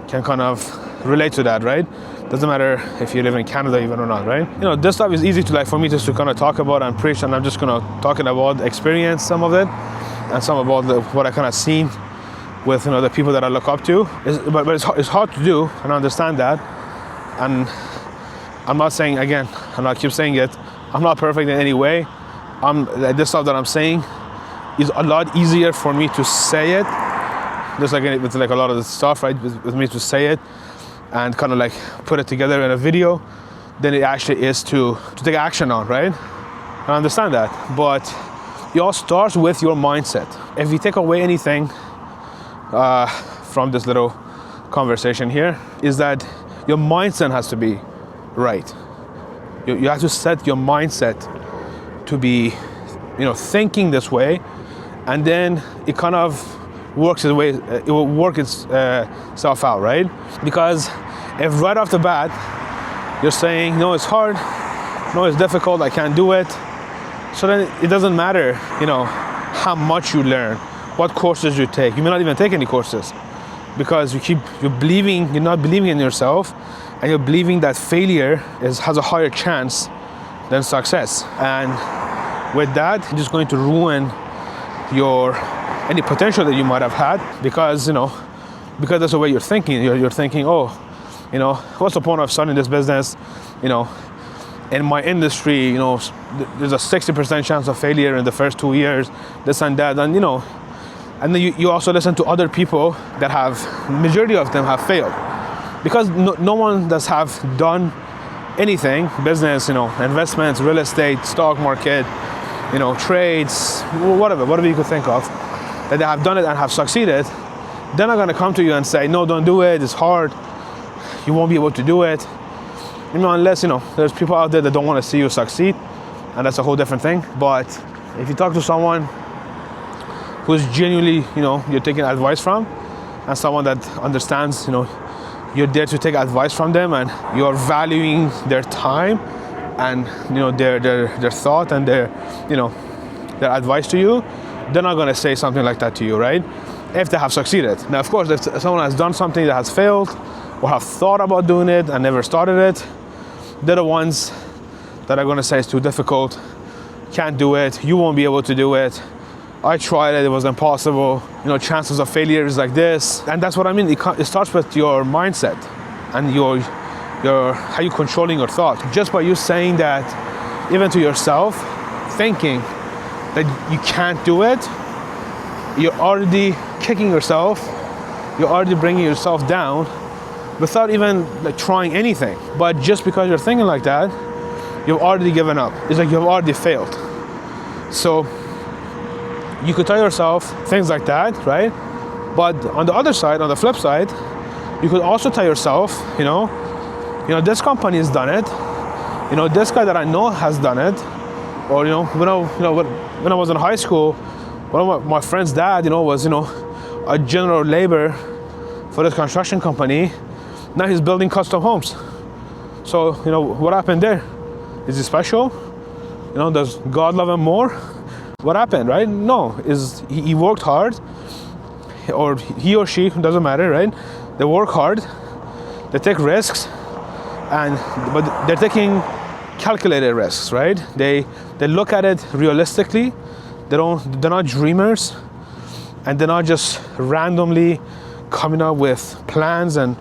kind of relate to that, right? Doesn't matter if you live in Canada even or not, right? This stuff is easy to for me just to kind of talk about and preach, and I'm just gonna talking about experience, some of it, and some about what I kind of seen with the people that I look up to. But it's hard to do, and I understand that. And I'm not saying, again, and I keep saying it, I'm not perfect in any way. This stuff that I'm saying is a lot easier for me to say it, just like with a lot of the stuff, right? With me to say it and kind of put it together in a video, than it actually is to take action on, right? I understand that, but it all starts with your mindset. If you take away anything from this little conversation here, is that your mindset has to be right. You have to set your mindset to be, thinking this way, and then it kind of works its way. It will work itself out, right? Because if right off the bat you're saying, no, it's hard, no, it's difficult, I can't do it, so then it doesn't matter, how much you learn, what courses you take. You may not even take any courses because you're not believing in yourself, and you're believing that failure has a higher chance than success. And with that, you're just going to ruin any potential that you might have had, because that's the way you're thinking. You're thinking, oh, what's the point of starting this business? In my industry, there's a 60% chance of failure in the first 2 years, this and that, and and then you also listen to other people that majority of them have failed, because no one does have done anything, business, investments, real estate, stock market, trades, whatever you could think of, that they have done it and have succeeded. They're not going to come to you and say, no, don't do it, it's hard, you won't be able to do it. Unless, there's people out there that don't want to see you succeed, and that's a whole different thing. But if you talk to someone who's genuinely, you're taking advice from, and someone that understands, you're there to take advice from them, and you're valuing their time and, their thought and their advice to you, they're not going to say something like that to you, right? If they have succeeded. Now, of course, if someone has done something that has failed, or have thought about doing it and never started it, they're the ones that are going to say it's too difficult, can't do it, you won't be able to do it, I tried it, it was impossible, chances of failure is like this. And that's what I mean. It starts with your mindset and your how you controlling your thoughts. Just by you saying that, even to yourself, thinking that you can't do it, you're already kicking yourself, you're already bringing yourself down without even trying anything. But just because you're thinking like that, you've already given up. It's like you've already failed. So you could tell yourself things like that, right? But on the other side, on the flip side, you could also tell yourself, this company has done it. This guy that I know has done it. Or when I was in high school, one of my friend's dad, was a general labor for this construction company. Now he's building custom homes. So what happened there? Is he special? Does God love him more? What happened, right? No, he worked hard, or he or she, doesn't matter, right? They work hard, they take risks, but they're taking calculated risks, right? They look at it realistically. They're not dreamers, and they're not just randomly coming up with plans and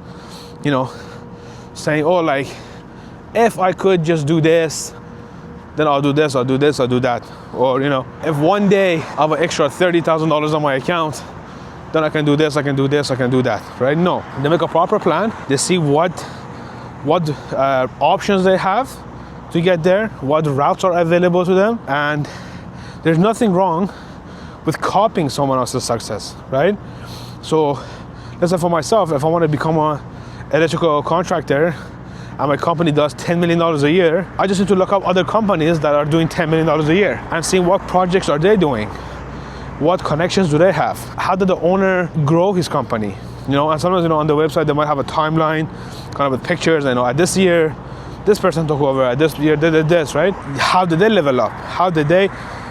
saying, oh, like, if I could just do this, then I'll do this, I'll do this, I'll do that. Or, if one day I have an extra $30,000 on my account, then I can do this, I can do this, I can do that, right? No, they make a proper plan. They see what options they have to get there, what routes are available to them, and there's nothing wrong with copying someone else's success, right? So, let's say for myself, if I want to become an electrical contractor, and my company does $10 million a year, I just need to look up other companies that are doing $10 million a year and see what projects are they doing, what connections do they have, how did the owner grow his company, and sometimes on the website they might have a timeline, kind of with pictures, at this year, this person took over, at this year they did this, right? How did they level up? How did they?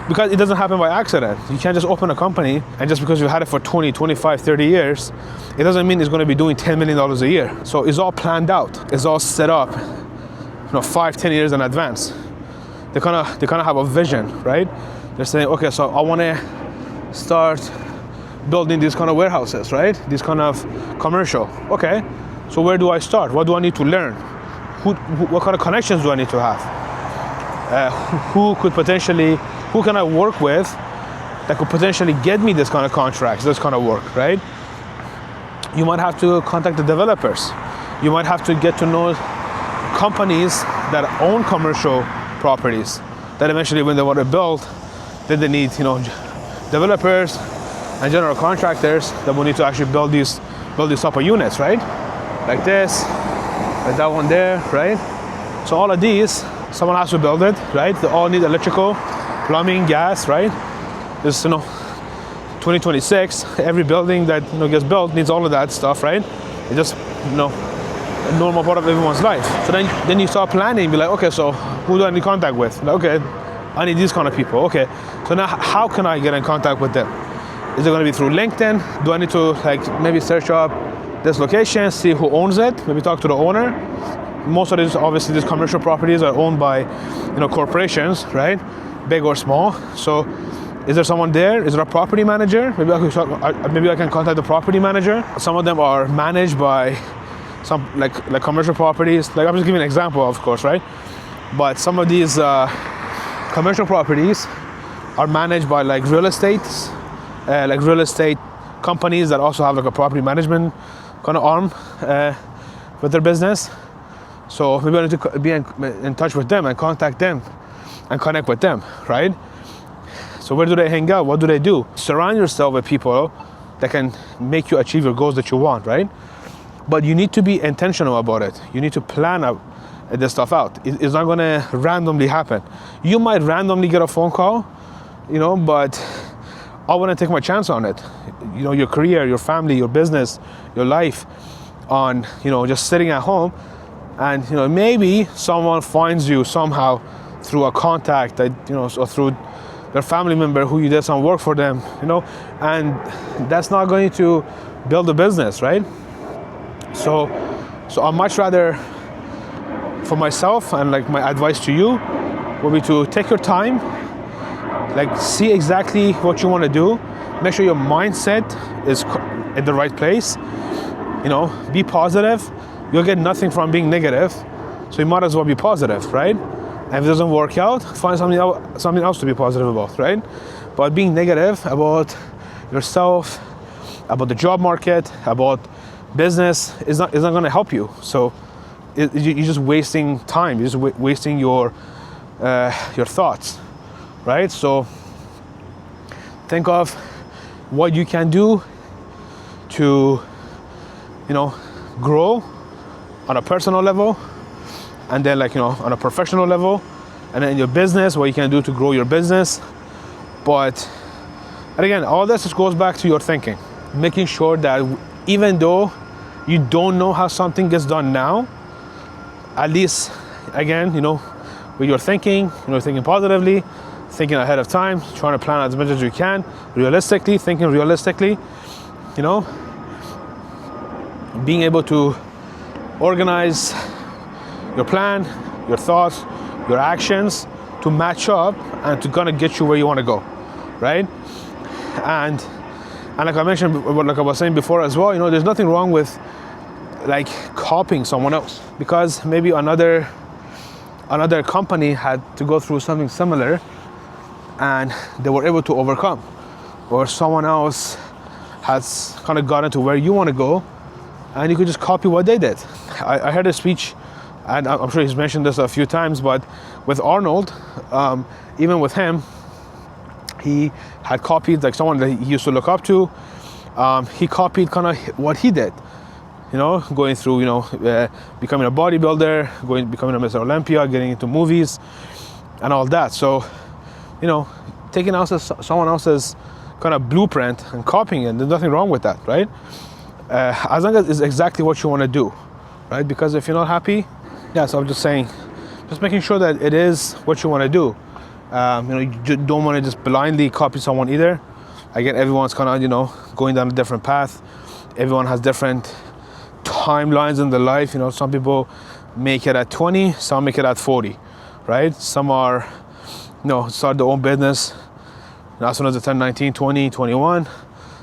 Because it doesn't happen by accident. You can't just open a company and just because you had it for 20, 25, 30 years, it doesn't mean it's going to be doing $10 million a year. So it's all planned out. It's all set up, 5, 10 years in advance. They kind of have a vision, right? They're saying, okay, so I want to start building these kind of warehouses, right? These kind of commercial. Okay, so where do I start? What do I need to learn? What kind of connections do I need to have? Who can I work with that could potentially get me this kind of contracts, this kind of work, right? You might have to contact the developers. You might have to get to know companies that own commercial properties that eventually when they want to build, then they need, developers and general contractors that will need to actually build these type of units, right? Like this, like that one there, right? So all of these, someone has to build it, right? They all need electrical, plumbing, gas, right? This, 2026, every building that gets built needs all of that stuff, right? It's just a normal part of everyone's life. So then you start planning, be like, okay, so who do I need contact with? Like, okay, I need these kind of people. Okay, so now how can I get in contact with them? Is it going to be through LinkedIn? Do I need to maybe search up this location, see who owns it, maybe talk to the owner? Most of these, obviously, these commercial properties are owned by corporations, right? Big or small. So is there someone there? Is there a property manager? Maybe I can contact the property manager. Some of them are managed by some like commercial properties. Like, I'm just giving an example, of course, right? But some of these commercial properties are managed by real estate companies that also have a property management kind of arm with their business. So maybe I need to be in touch with them and contact them and connect with them, right? So where do they hang out? What do they do? Surround yourself with people that can make you achieve your goals that you want, right? But you need to be intentional about it. You need to plan out this stuff out. It's not gonna randomly happen. You might randomly get a phone call, but I wouldn't take my chance on it. Your career, your family, your business, your life on, just sitting at home and, maybe someone finds you somehow through a contact that, or through their family member who you did some work for them, and that's not going to build a business, right? So I'd much rather, for myself, and my advice to you would be to take your time, see exactly what you want to do, make sure your mindset is in the right place, be positive. You'll get nothing from being negative, so you might as well be positive, right? And if it doesn't work out, find something else to be positive about, right? But being negative about yourself, about the job market, about business is not going to help you. So you're just wasting time. You're just wasting your thoughts, right? So think of what you can do to, grow on a personal level, and then on a professional level, and then in your business, what you can do to grow your business. And again, all this just goes back to your thinking, making sure that even though you don't know how something gets done now, at least, again, with your thinking, thinking positively, thinking ahead of time, trying to plan as much as you can, thinking realistically, being able to organize your plan, your thoughts, your actions to match up and to kind of get you where you want to go, right? And like I mentioned, like I was saying before as well, there's nothing wrong with copying someone else, because maybe another company had to go through something similar and they were able to overcome, or someone else has kind of gotten to where you want to go and you could just copy what they did. I heard a speech, and I'm sure he's mentioned this a few times, but with Arnold, even with him, he had copied someone that he used to look up to. He copied kind of what he did, going through, becoming a bodybuilder, becoming a Mr. Olympia, getting into movies and all that. So, taking someone else's kind of blueprint and copying it, there's nothing wrong with that, right? As long as it's exactly what you want to do, right? Because if you're not happy, so I'm just saying, just making sure that it is what you want to do. You don't want to just blindly copy someone either. Again, everyone's kind of, going down a different path. Everyone has different timelines in their life. Some people make it at 20, some make it at 40, right? Some are, start their own business as soon as they turn 19, 20, 21.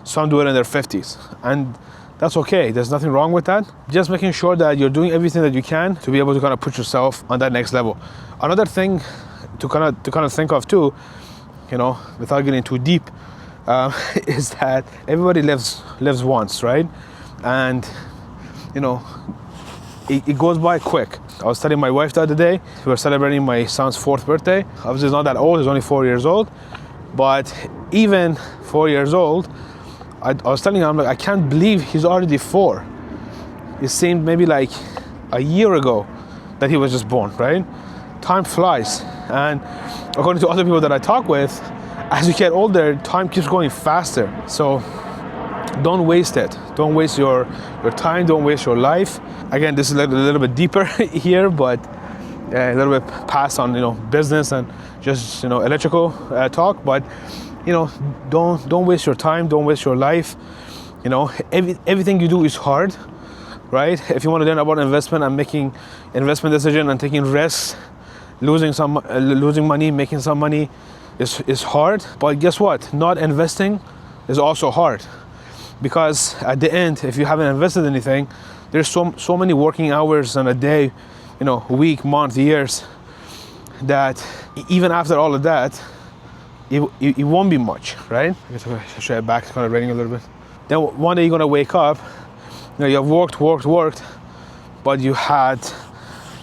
Some do it in their 50s. And that's okay. There's nothing wrong with that. Just making sure that you're doing everything that you can to be able to kind of put yourself on that next level. Another thing to kind of think of too, without getting too deep, is that everybody lives once, right? And it goes by quick. I was telling my wife the other day, we were celebrating my son's 4th birthday. Obviously he's not that old, he's only 4 years old, but even 4 years old, I was telling him, I can't believe he's already 4. It seemed maybe a year ago that he was just born, right? Time flies. And according to other people that I talk with, as you get older, time keeps going faster. So don't waste it. Don't waste your time, don't waste your life. Again, this is a little bit deeper here, but a little bit past on business and just electrical talk. But don't waste your time, don't waste your life. Everything you do is hard, right? If you want to learn about investment and making investment decision and taking risks, losing money, making some money is hard. But guess what? Not investing is also hard, because at the end, if you haven't invested anything, there's so many working hours in a day, week, month, years, that even after all of that, it won't be much, right? I guess I should head back. It's kind of raining a little bit. Then one day you're gonna wake up, you have worked, but you had,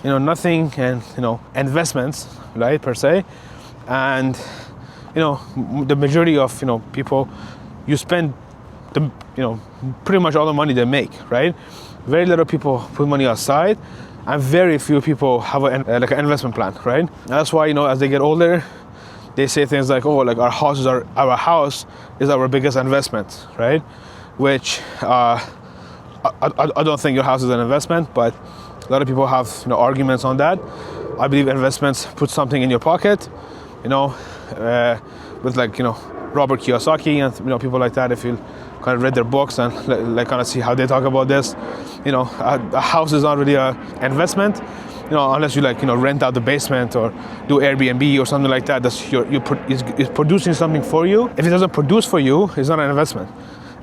nothing, and investments, right, per se, and the majority of people, you spend pretty much all the money they make, right? Very little people put money aside, and very few people have like an investment plan, right? And that's why as they get older, they say things like, "Oh, like our house is our biggest investment," right? Which I don't think your house is an investment, but a lot of people have arguments on that. I believe investments put something in your pocket, with Robert Kiyosaki and people like that. If you kind of read their books and like kind of see how they talk about this, a house is not really an investment, unless you rent out the basement or do Airbnb or something like that. It's producing something for you. If it doesn't produce for you, it's not an investment.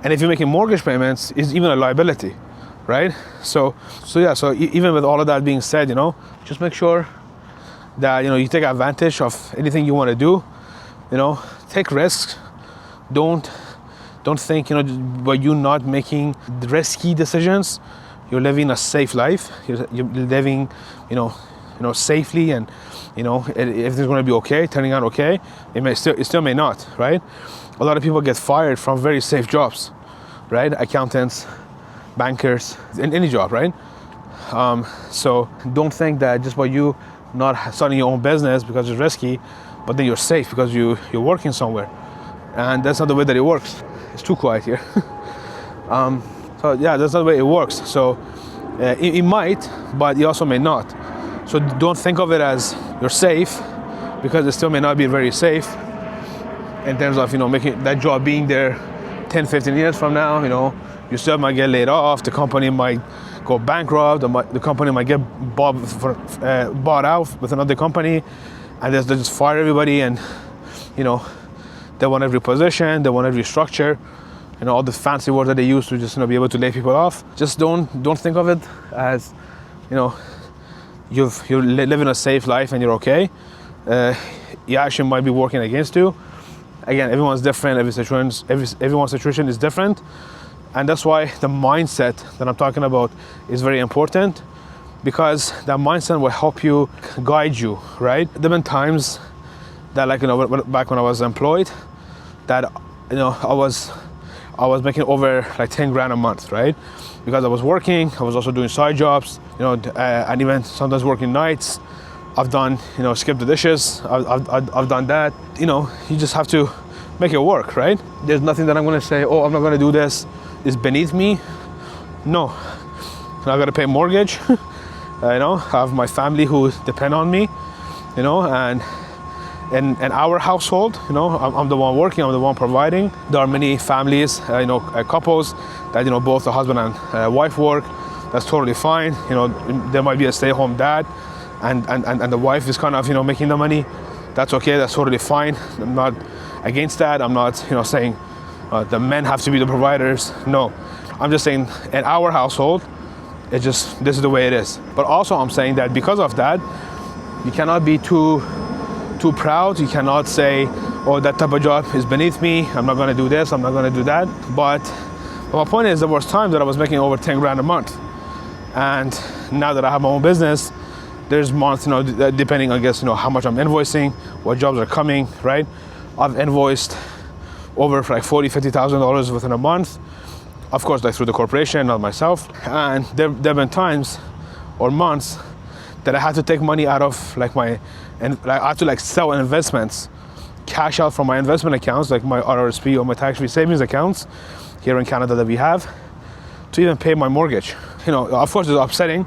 And if you're making mortgage payments, it's even a liability, right? So even with all of that being said, just make sure that you take advantage of anything you want to do. Take risks. Don't think by you not making risky decisions, you're living a safe life. You're living safely, and everything's going to be okay, turning out okay. It still may not, right? A lot of people get fired from very safe jobs, right? Accountants, bankers, in any job, right? So don't think that just by you not starting your own business because it's risky, but then you're safe because you're working somewhere. And that's not the way that it works. It's too quiet here. So yeah, that's not the way it works. So it might, but it also may not. So don't think of it as you're safe, because it still may not be very safe in terms of making that job being there 10, 15 years from now. You still might get laid off. The company might go bankrupt. The company might get bought out with another company, and they just fire everybody, and they want every position, they want every structure, all the fancy words that they use to just be able to lay people off. Just don't think of it as you're living a safe life and you're okay. You actually might be working against you. Again, everyone's different. Everyone's situation is different, and that's why the mindset that I'm talking about is very important, because that mindset will help you, guide you, right? There've been times that, back when I was employed, that I was making over like 10 grand a month, right? Because I was working, I was also doing side jobs, and even sometimes working nights. I've done, skip the dishes. I've done that. You just have to make it work, right? There's nothing that I'm gonna say, oh, I'm not gonna do this. It's beneath me. No, I gotta pay mortgage. I have my family who depend on me, and in our household, I'm the one working, I'm the one providing. There are many families, couples that, both the husband and wife work. That's totally fine. There might be a stay-at-home dad, and the wife is kind of, making the money. That's okay, that's totally fine. I'm not against that. I'm not, saying the men have to be the providers. No, I'm just saying in our household, this is the way it is. But also I'm saying that because of that, you cannot be too proud. You cannot say, oh, that type of job is beneath me. I'm not gonna do this, I'm not gonna do that. But my point is, there was times that I was making over 10 grand a month. And now that I have my own business, there's months, depending, I guess, how much I'm invoicing, what jobs are coming, right? I've invoiced over like $40,000, $50,000 within a month. Of course, like through the corporation, not myself. And there've been times or months that I had to take money out of like my, and like, I had to like sell investments, cash out from my investment accounts, like my RRSP or my tax-free savings accounts here in Canada that we have, to even pay my mortgage. You know, of course it's upsetting.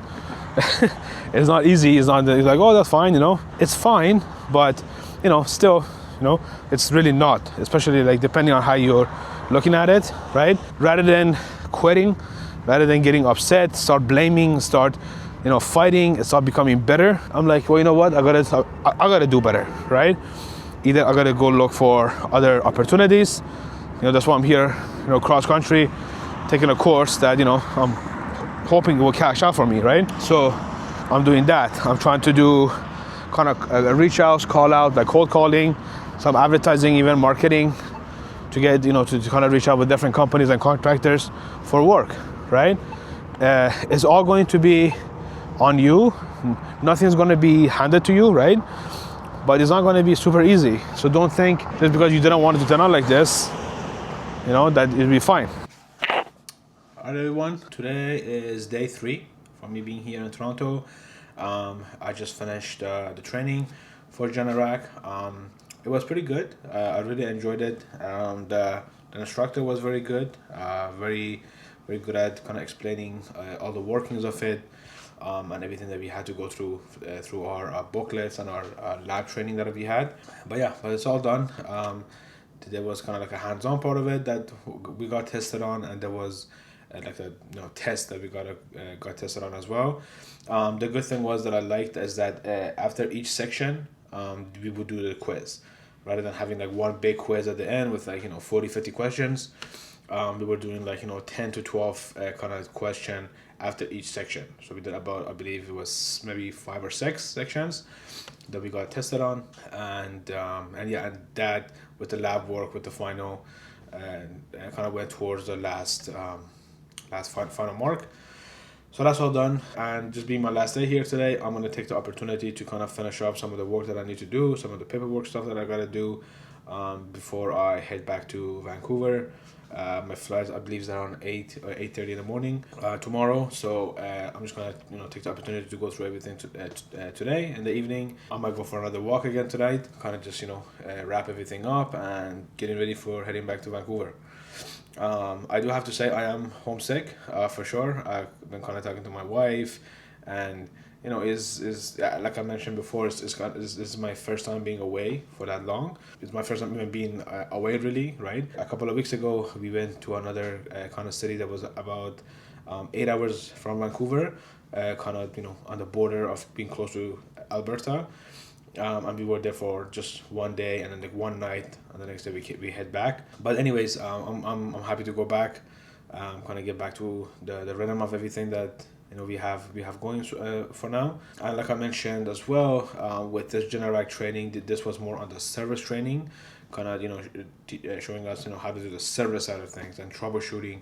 It's not easy. It's not like, oh, that's fine, you know. It's fine, but, you know, still, you know, it's really not, especially like depending on how you're looking at it, right? Rather than quitting, rather than getting upset, start blaming, start, you know, fighting, start becoming bitter. I'm like, well, you know what? I gotta do better, right? Either I gotta go look for other opportunities. You know, that's why I'm here, you know, cross country, taking a course that, you know, I'm hoping will cash out for me, right? So I'm doing that. I'm trying to do kind of reach outs, call out, like cold calling, some advertising, even marketing, to get, you know, to kind of reach out with different companies and contractors for work, right? It's all going to be on you. Nothing's going to be handed to you, right? But it's not going to be super easy. So don't think just because you didn't want it to turn out like this, you know, that it'll be fine. All right, everyone. Today is day 3 for me being here in Toronto. I just finished the training for Generac. It was pretty good. I really enjoyed it. The instructor was very good. Very good at kind of explaining all the workings of it, and everything that we had to go through through our booklets and our lab training that we had. But yeah, but it's all done. There was kind of like a hands-on part of it that we got tested on, and there was like a test that we got tested on as well. The good thing was that I liked is that after each section, we would do the quiz rather than having like one big quiz at the end with like 40-50 questions. We were doing like 10 to 12 kind of question after each section. So we did about, I believe it was maybe 5 or 6 sections that we got tested on, and yeah, and that with the lab work with the final, and kind of went towards the last final mark. So that's all done, and just being my last day here today, I'm going to take the opportunity to kind of finish up some of the work that I need to do, some of the paperwork stuff that I got to do before I head back to Vancouver. My flight, I believe, is around 8 or 8:30 in the morning tomorrow. So I'm just gonna take the opportunity to go through everything today in the evening. I might go for another walk again tonight, kind of just wrap everything up and getting ready for heading back to Vancouver. I do have to say I am homesick for sure. I've been kind of talking to my wife, and is like I mentioned before, this is my first time being away for that long. It's my first time even being away, really, right? A couple of weeks ago, we went to another kind of city that was about 8 hours from Vancouver, kind of on the border of being close to Alberta. And we were there for just one day and then like one night, and the next day we head back. But anyways, I'm happy to go back, kind of get back to the rhythm of everything that we have going for now. And like I mentioned as well, with this Generac training, this was more on the service training, kind of showing us how to do the service side of things and troubleshooting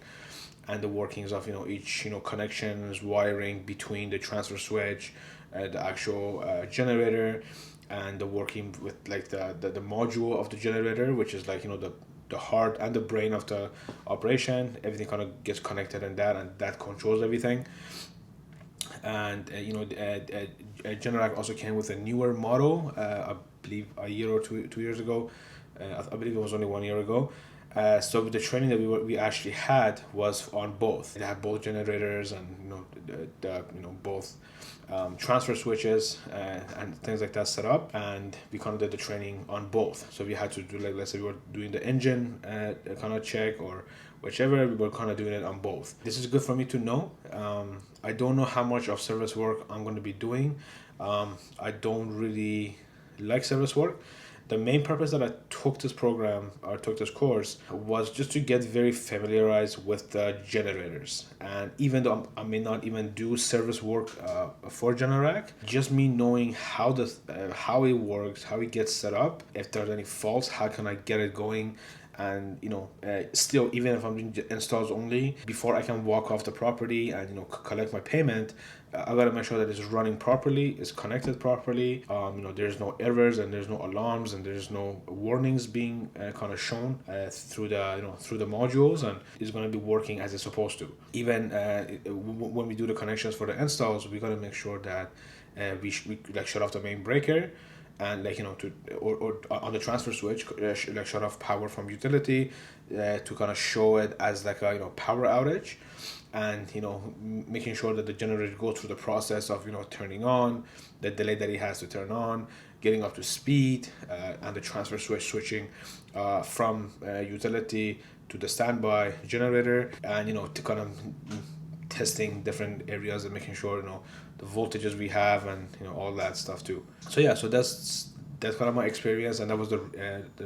and the workings of each connections, wiring between the transfer switch, the actual generator, and the working with like the module of the generator, which is like the heart and the brain of the operation. Everything kind of gets connected in that, and that controls everything. And Generac also came with a newer model, I believe a year or two years ago. I believe it was only 1 year ago. So the training that we actually had was on both. It had both generators and both transfer switches and things like that set up, and we kind of did the training on both. So we had to do, like, let's say we were doing the engine kind of check or whichever, we were kind of doing it on both. This is good for me to know. I don't know how much of service work I'm going to be doing. I don't really like service work. The main purpose that I took this program or took this course was just to get very familiarized with the generators. And even though I may not even do service work for Generac, just me knowing how it works, how it gets set up, if there's any faults, how can I get it going, And still, even if I'm doing installs only, before I can walk off the property and collect my payment, I gotta make sure that it's running properly, it's connected properly. There's no errors and there's no alarms and there's no warnings being kind of shown through the modules, and it's gonna be working as it's supposed to. Even when we do the connections for the installs, we gotta make sure that we like shut off the main breaker, and or on the transfer switch, like shut off power from utility to kind of show it as like a power outage, and making sure that the generator goes through the process of turning on, the delay that it has to turn on, getting up to speed, and the transfer switch switching from utility to the standby generator, and to kind of testing different areas and making sure the voltages we have, and all that stuff too. So yeah, so that's kind of my experience, and that was the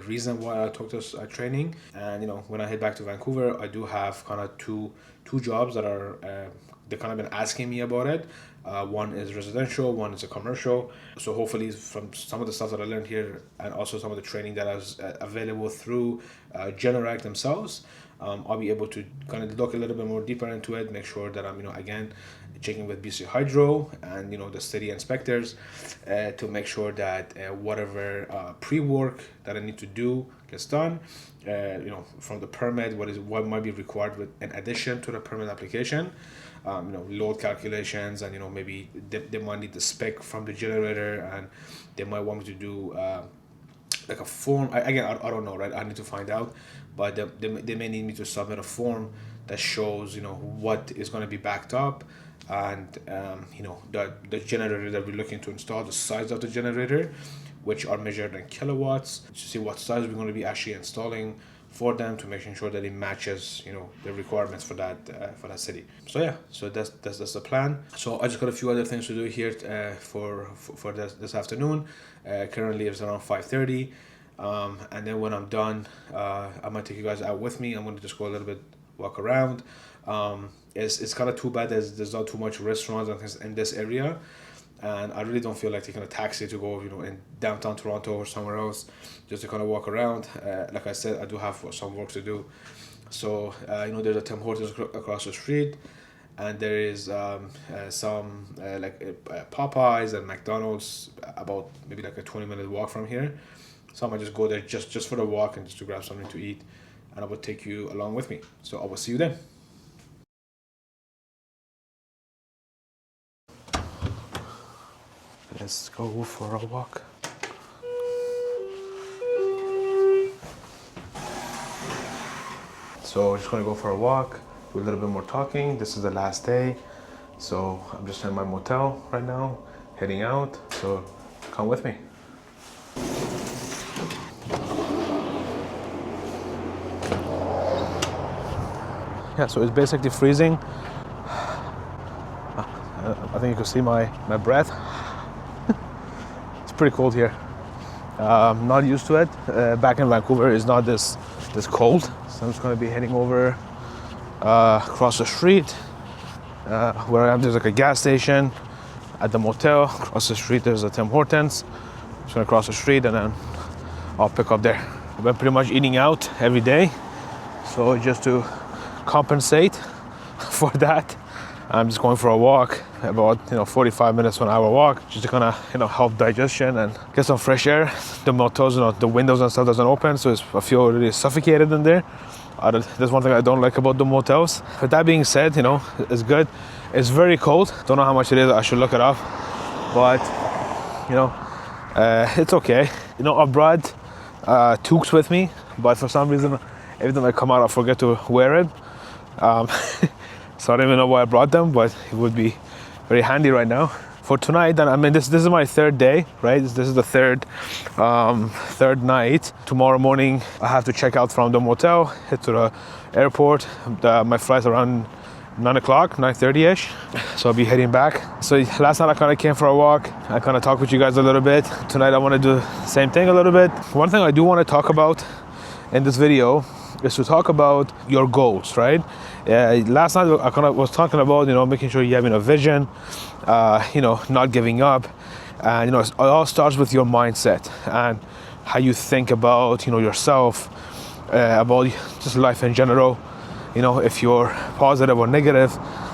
reason why I took this training. And when I head back to Vancouver, I do have kind of two jobs that are they kind of been asking me about it. One is residential, one is a commercial. So hopefully from some of the stuff that I learned here, and also some of the training that is available through Generac themselves, I'll be able to kind of look a little bit more deeper into it, make sure that I'm again checking with BC Hydro and the city inspectors to make sure that whatever pre-work that I need to do gets done. From the permit, what might be required in addition to the permit application. Load calculations, and maybe they might need the spec from the generator, and they might want me to do like a form. I don't know, right? I need to find out, but they may need me to submit a form that shows what is going to be backed up, and the generator that we're looking to install, the size of the generator, which are measured in kilowatts, to see what size we're going to be actually installing for them, to making sure that it matches the requirements for that city. So yeah, so that's the plan. So I just got a few other things to do here for this afternoon. Currently it's around 5:30, and then when I'm done, I might take you guys out with me. I'm going to just go a little bit walk around. It's kind of too bad there's not too much restaurants and things in this area, and I really don't feel like taking a taxi to go in downtown Toronto or somewhere else just to kind of walk around. Like I said, I do have some work to do. So there's a Tim Hortons across the street, and there is some Popeyes and McDonald's about maybe like a 20-minute walk from here. So I might just go there just for the walk and just to grab something to eat, and I will take you along with me. So I will see you then. Let's go for a walk. So just gonna go for a walk, do a little bit more talking. This is the last day, so I'm just in my motel right now, heading out. So come with me. Yeah, so it's basically freezing. I think you can see my breath. It's pretty cold here. I'm not used to it. Back in Vancouver, it's not this cold. So I'm just going to be heading over across the street. Where I am, there's like a gas station. At the motel across the street, there's a Tim Hortons. I'm just going to cross the street and then I'll pick up there. I've been pretty much eating out every day, so just to compensate for that, I'm just going for a walk, about 45 minutes to an hour walk, just to kind of help digestion and get some fresh air. The motels, the windows and stuff doesn't open, so I feel really suffocated in there. That's one thing I don't like about the motels. But that being said, it's good. It's very cold. Don't know how much it is. I should look it up. But it's okay. I brought toques with me, but for some reason, every time I come out, I forget to wear it. So I don't even know why I brought them, but it would be very handy right now. For tonight, and this is my third day, right? This is the third night. Tomorrow morning, I have to check out from the motel, head to the airport. My flight's around 9 o'clock, 9:30ish. So I'll be heading back. So last night I kind of came for a walk. I kind of talked with you guys a little bit. Tonight I want to do the same thing a little bit. One thing I do want to talk about in this video is to talk about your goals, right? Last night I kind of was talking about, making sure you have a vision, not giving up. And, it all starts with your mindset and how you think about, yourself about just life in general, if you're positive or negative,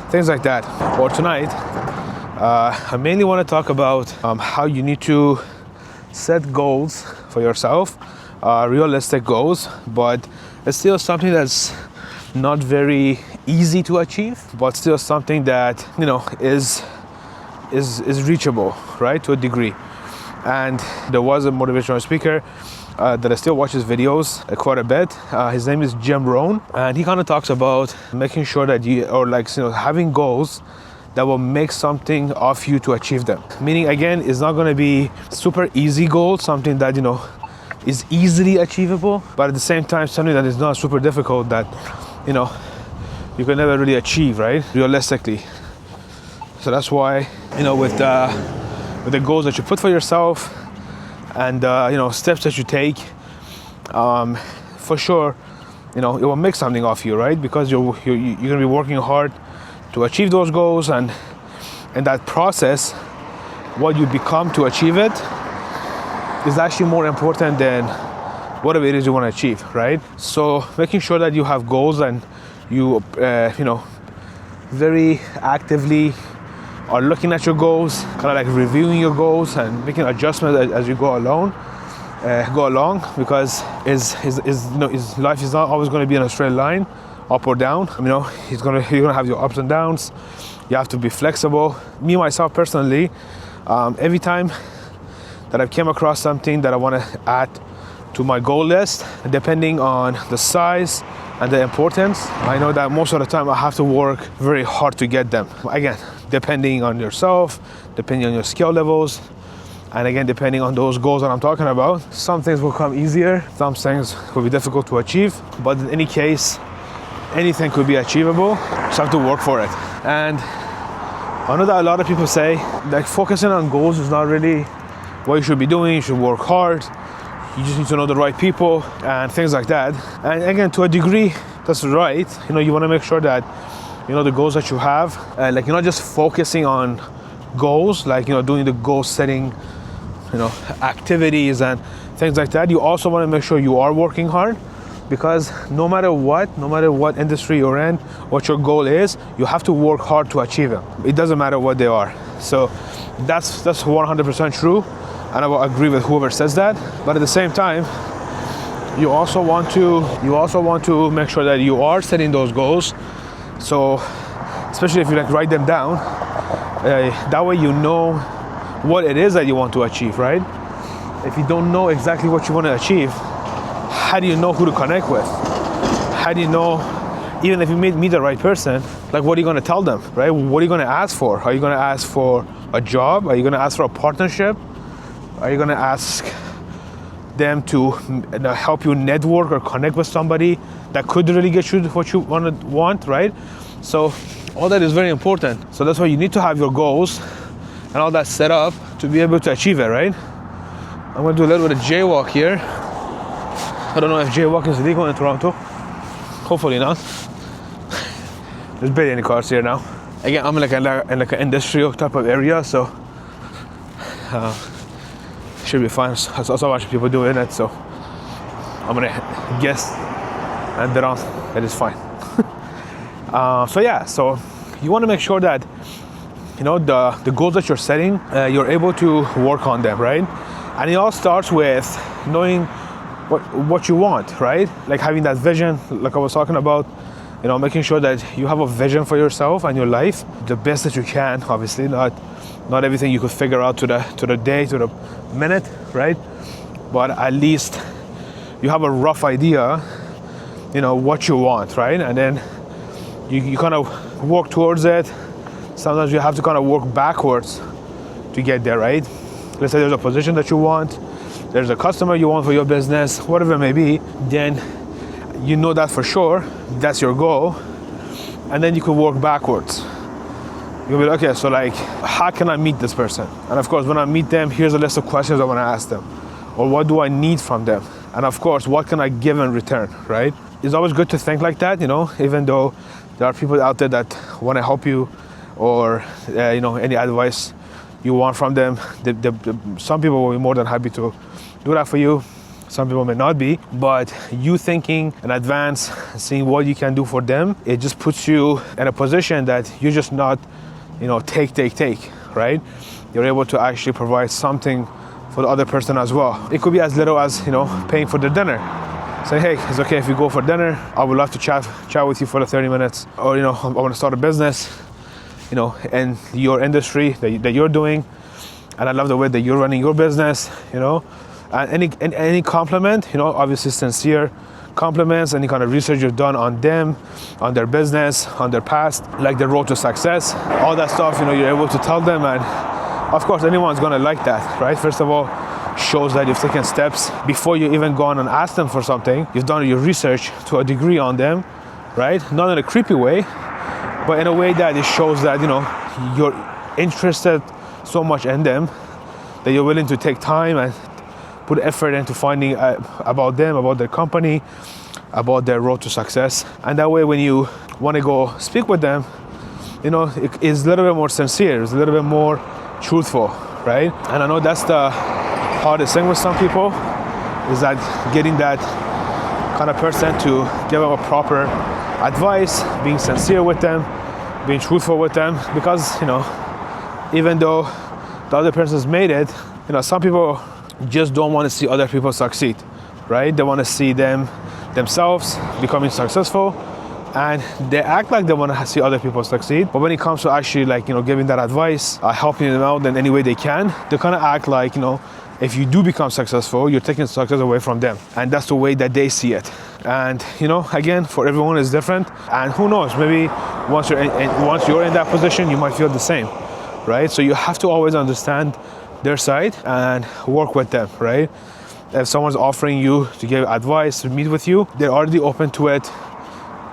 things like that. Or tonight, I mainly want to talk about how you need to set goals for yourself, realistic goals, but it's still something that's not very easy to achieve, but still something that is reachable, right, to a degree. And there was a motivational speaker that I still watch his videos quite a bit. His name is Jim Rohn, and he kind of talks about making sure that having goals that will make something of you to achieve them. Meaning, again, it's not going to be super easy goal, something that is easily achievable, but at the same time something that is not super difficult that you can never really achieve, right, realistically. So that's why with the goals that you put for yourself and steps that you take, for sure it will make something of you, right, because you're going to be working hard to achieve those goals, and that process, what you become to achieve it, is actually more important than whatever it is you want to achieve, right? So making sure that you have goals and you very actively are looking at your goals, kind of like reviewing your goals and making adjustments as you go along, because life is not always going to be in a straight line, up or down. You're gonna have your ups and downs. You have to be flexible. Me myself personally, every time that I've came across something that I want to add to my goal list, depending on the size and the importance, I know that most of the time I have to work very hard to get them. Again, depending on yourself, depending on your skill levels, and again, depending on those goals that I'm talking about. Some things will come easier, some things will be difficult to achieve, but in any case, anything could be achievable. You just have to work for it. And I know that a lot of people say like focusing on goals is not really what you should be doing. You should work hard. You just need to know the right people and things like that. And again, to a degree, that's right. You want to make sure that the goals that you have, like you're not just focusing on goals, like doing the goal setting, activities and things like that. You also want to make sure you are working hard, because no matter what industry you're in, what your goal is, you have to work hard to achieve it. It doesn't matter what they are. So that's 100% true. And I will agree with whoever says that. But at the same time, you also want to make sure that you are setting those goals. So, especially if you write them down, that way you know what it is that you want to achieve, right? If you don't know exactly what you want to achieve, how do you know who to connect with? How do you know, even if you meet the right person, like what are you going to tell them, right? What are you going to ask for? Are you going to ask for a job? Are you going to ask for a partnership? Are you going to ask them to help you network or connect with somebody that could really get you what you want, right? So all that is very important. So that's why you need to have your goals and all that set up to be able to achieve it, right? I'm going to do a little bit of jaywalk here. I don't know if jaywalking is illegal in Toronto. Hopefully not. There's barely any cars here now. Again, I'm in like an industrial type of area, so should be fine. I saw a bunch of people doing it, so I'm gonna guess and that is fine. So you want to make sure that the goals that you're setting, you're able to work on them, right? And it all starts with knowing what you want, right? Like having that vision, like I was talking about, making sure that you have a vision for yourself and your life, the best that you can. Obviously, not everything you could figure out to the day, to the minute, right? But at least you have a rough idea, what you want, right? And then you kind of work towards it. Sometimes you have to kind of work backwards to get there, right? Let's say there's a position that you want, there's a customer you want for your business, whatever it may be, then you know that for sure, that's your goal, and then you can work backwards. You'll be like, okay, so like, how can I meet this person? And of course, when I meet them, here's a list of questions I want to ask them. Or what do I need from them? And of course, what can I give in return, right? It's always good to think like that, even though there are people out there that want to help you or, any advice you want from them. Some people will be more than happy to do that for you. some people may not be, but you thinking in advance, seeing what you can do for them, it just puts you in a position that you're just not, take, right? You're able to actually provide something for the other person as well. It could be as little as, paying for the dinner. Say, hey, it's okay if you go for dinner. I would love to chat with you for the 30 minutes. Or, I want to start a business, in your industry that you're doing. And I love the way that you're running your business, And any compliment, obviously sincere compliments, any kind of research you've done on them, on their business, on their past, like the road to success, all that stuff, you're able to tell them. And of course, anyone's gonna like that, right? First of all, shows that you've taken steps before you even go on and ask them for something. You've done your research to a degree on them, right? Not in a creepy way, but in a way that it shows that, you're interested so much in them that you're willing to take time and put effort into finding about them, about their company, about their road to success. And that way, when you want to go speak with them, it is a little bit more sincere, it's a little bit more truthful, right? And I know that's the hardest thing with some people, is that getting that kind of person to give them a proper advice, being sincere with them, being truthful with them, because, even though the other person's made it, some people just don't want to see other people succeed, right? They want to see themselves becoming successful, and they act like they want to see other people succeed. But when it comes to actually giving that advice, helping them out in any way they can, they kind of act like, if you do become successful, you're taking success away from them. And that's the way that they see it. And, again, for everyone is different. And who knows, maybe once you're in that position, you might feel the same, right? So you have to always understand their side and work with them, right? If someone's offering you to give advice, to meet with you, they're already open to it.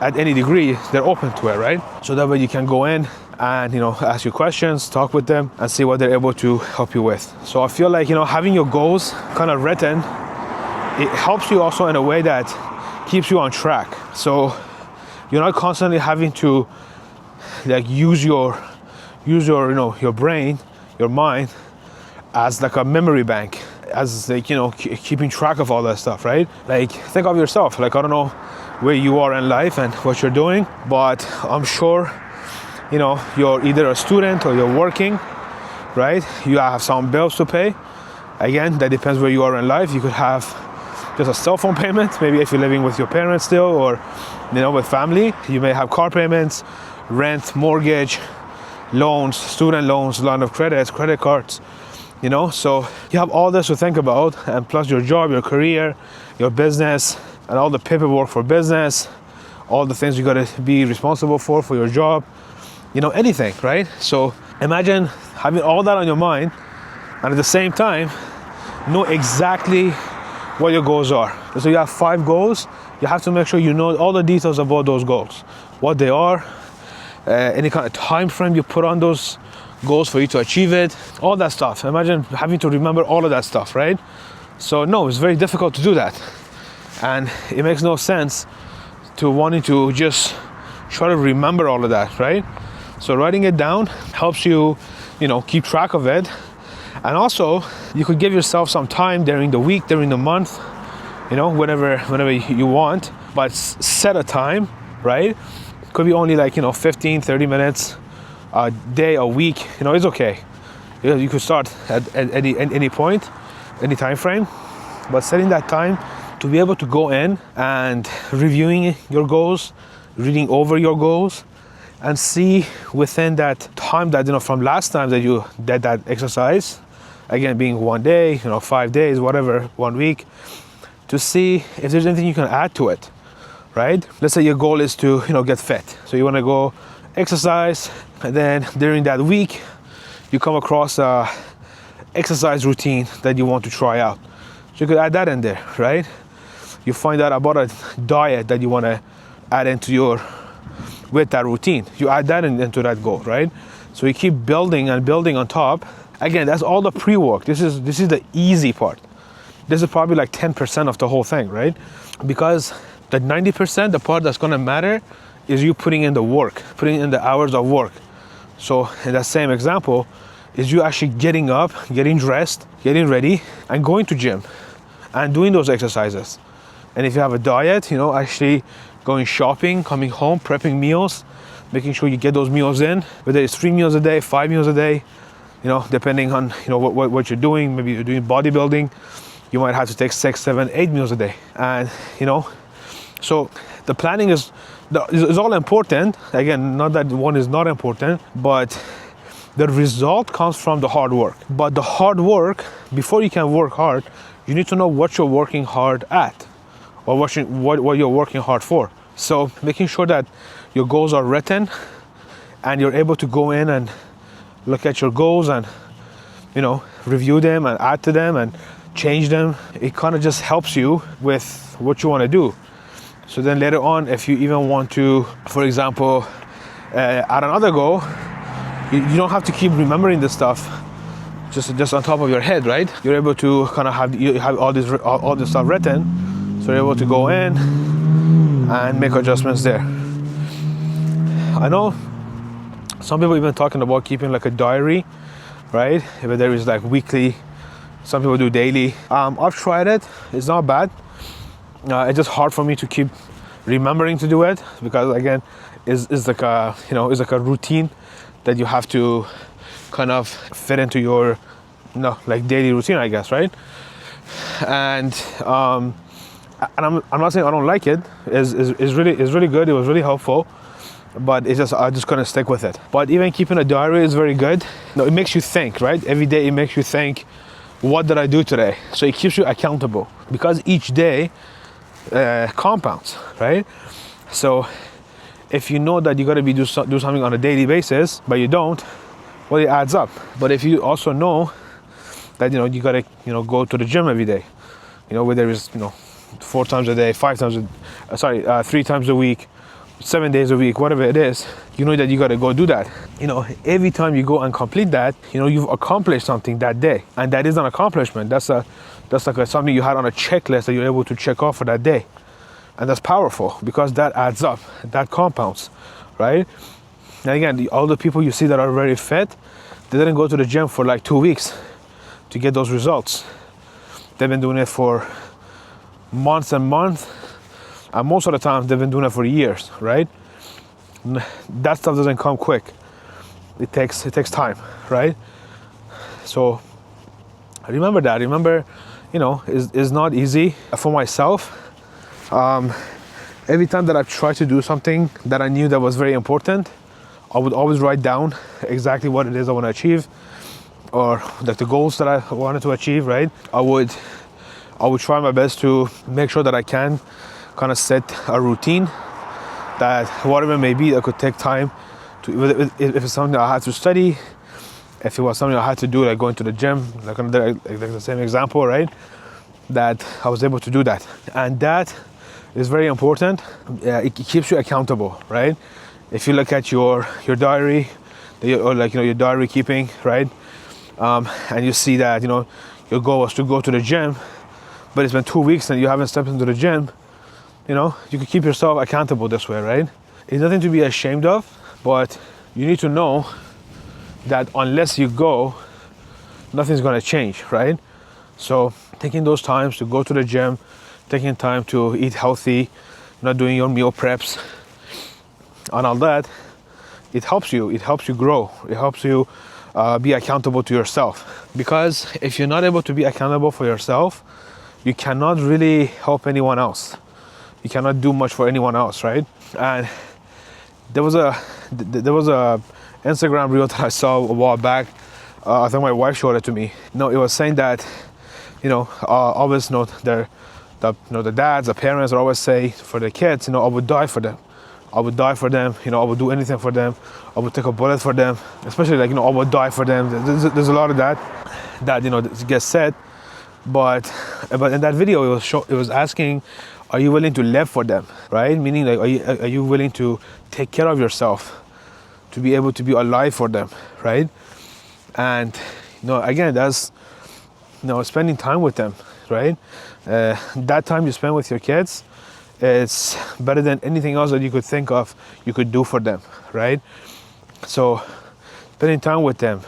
At any degree, they're open to it, right? So that way you can go in and, ask your questions, talk with them, and see what they're able to help you with. So I feel like, having your goals kind of written, it helps you also in a way that keeps you on track. So you're not constantly having to use your your brain, your mind, as like a memory bank, as keeping track of all that stuff, right? Like, think of yourself, I don't know where you are in life and what you're doing, but I'm sure you're either a student or you're working, right? You have some bills to pay. Again, that depends where you are in life. You could have just a cell phone payment, maybe if you're living with your parents still, or with family. You may have car payments, rent, mortgage, loans, student loans, line of credits, credit cards, so you have all this to think about, and plus your job, your career, your business, and all the paperwork for business, all the things you got to be responsible for your job, anything, right? So imagine having all that on your mind, and at the same time know exactly what your goals are. So you have 5 goals. You have to make sure you know all the details about those goals, what they are, any kind of time frame you put on those goals for you to achieve it, all that stuff. Imagine having to remember all of that stuff, right? So no, it's very difficult to do that, and it makes no sense to wanting to just try to remember all of that, right? So writing it down helps you, keep track of it. And also, you could give yourself some time during the week, during the month, whenever you want, but set a time, right? Could be only 15, 30 minutes a day, a week, it's okay. You could start at any point, any time frame, but setting that time to be able to go in and reviewing your goals, reading over your goals, and see within that time that, from last time that you did that exercise, again, being 1 day, 5 days, whatever, 1 week, to see if there's anything you can add to it, right? Let's say your goal is to, get fit. So you want to go exercise, and then during that week, you come across a exercise routine that you want to try out. So you could add that in there, right? You find out about a diet that you want to add with that routine. You add that into that goal, right? So you keep building and building on top. Again, that's all the pre-work. This is the easy part. This is probably 10% of the whole thing, right? Because the 90%, the part that's gonna matter, is you putting in the work, putting in the hours of work. So in that same example, is you actually getting up, getting dressed, getting ready, and going to gym, and doing those exercises. And if you have a diet, actually going shopping, coming home, prepping meals, making sure you get those meals in, whether it's 3 meals a day, 5 meals a day, depending on what you're doing. Maybe you're doing bodybuilding, you might have to take 6, 7, 8 meals a day. And so the planning is all important. Again, not that one is not important, but the result comes from the hard work. But the hard work, before you can work hard, you need to know what you're working hard at, or what you're working hard for. So making sure that your goals are written and you're able to go in and look at your goals and review them and add to them and change them. It kind of just helps you with what you want to do. So then later on, if you even want to, for example, add another goal, you don't have to keep remembering this stuff just on top of your head, right? You're able to kind of have all this stuff written, so you're able to go in and make adjustments there. I know some people even talking about keeping like a diary, right? If there is like weekly, some people do daily. I've tried it. It's not bad. It's just hard for me to keep remembering to do it, because again, it's like a routine that you have to kind of fit into your like daily routine, I guess, right? And I'm not saying I don't like it. It's really good. It was really helpful, but I just couldn't stick with it. But even keeping a diary is very good. It makes you think, right? Every day it makes you think, what did I do today? So it keeps you accountable, because each day compounds, right? So if you know that you got to do something on a daily basis, but you don't, well, it adds up. But if you also know that you got to go to the gym every day, whether it's 4 times a day, 3 times a week, 7 days a week, whatever it is, you know that you got to go do that. Every time you go and complete that, you've accomplished something that day, and that is an accomplishment. That's like something you had on a checklist that you're able to check off for that day. And that's powerful, because that adds up, that compounds, right? And again, all the people you see that are very fit, they didn't go to the gym for like 2 weeks to get those results. They've been doing it for months and months, and most of the time they've been doing it for years, right? That stuff doesn't come quick. It takes time, right? So remember that. Remember, it's not easy. For myself, every time that I've tried to do something that I knew that was very important, I would always write down exactly what it is I want to achieve, or like the goals that I wanted to achieve, right? I would try my best to make sure that I can kind of set a routine that whatever it may be, that could take time to, if it's something I had to study, if it was something I had to do, like going to the gym, like the same example, right? That I was able to do that. And that is very important. It keeps you accountable, right? If you look at your diary, or like your diary keeping, right? And you see that your goal was to go to the gym, but it's been 2 weeks and you haven't stepped into the gym, you can keep yourself accountable this way, right? It's nothing to be ashamed of, but you need to know that unless you go, nothing's gonna change, right? So taking those times to go to the gym, taking time to eat healthy, not doing your meal preps and all that, it helps you grow. It helps you be accountable to yourself. Because if you're not able to be accountable for yourself, you cannot really help anyone else. You cannot do much for anyone else, right? And there was a Instagram reel that I saw a while back. I think my wife showed it to me. It was saying that always the dads, the parents would always say for the kids, I would die for them. I would die for them, I would do anything for them. I would take a bullet for them, especially I would die for them. There's a lot of that gets said, but in that video it was asking, are you willing to live for them, right? Meaning like, are you willing to take care of yourself, to be able to be alive for them, right? And again, that's spending time with them, right? That time you spend with your kids, it's better than anything else that you could think of you could do for them, right? So spending time with them,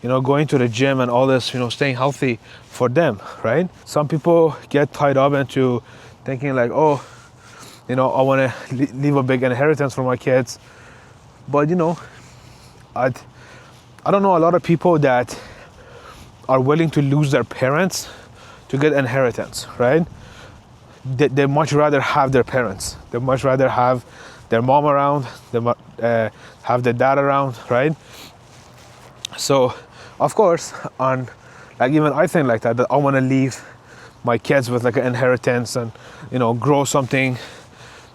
going to the gym and all this, staying healthy for them, right? Some people get tied up into thinking like, oh, I want to leave a big inheritance for my kids. But, I don't know a lot of people that are willing to lose their parents to get inheritance, right? They much rather have their parents. They much rather have their mom around, they have their dad around, right? So, of course, even I think like that I want to leave my kids with like an inheritance and, grow something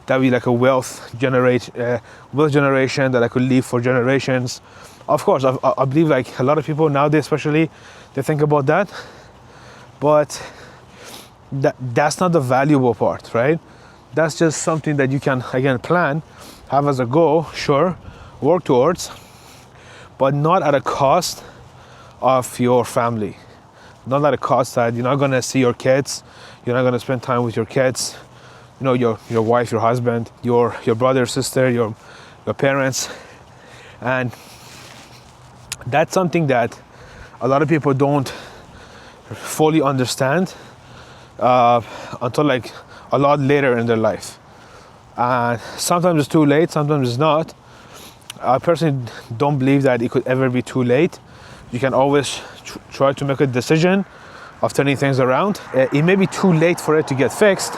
that be like a wealth generation that I could leave for generations. Of course, I believe like a lot of people nowadays, especially, they think about that, but that's not the valuable part, right? That's just something that you can, again, plan, have as a goal, sure, work towards, but not at a cost of your family. Not at a cost that you're not gonna see your kids, you're not gonna spend time with your kids, your wife, your husband, your brother, sister, your parents. And that's something that a lot of people don't fully understand until like a lot later in their life. And sometimes it's too late, sometimes it's not. I personally don't believe that it could ever be too late. You can always try to make a decision of turning things around. It may be too late for it to get fixed,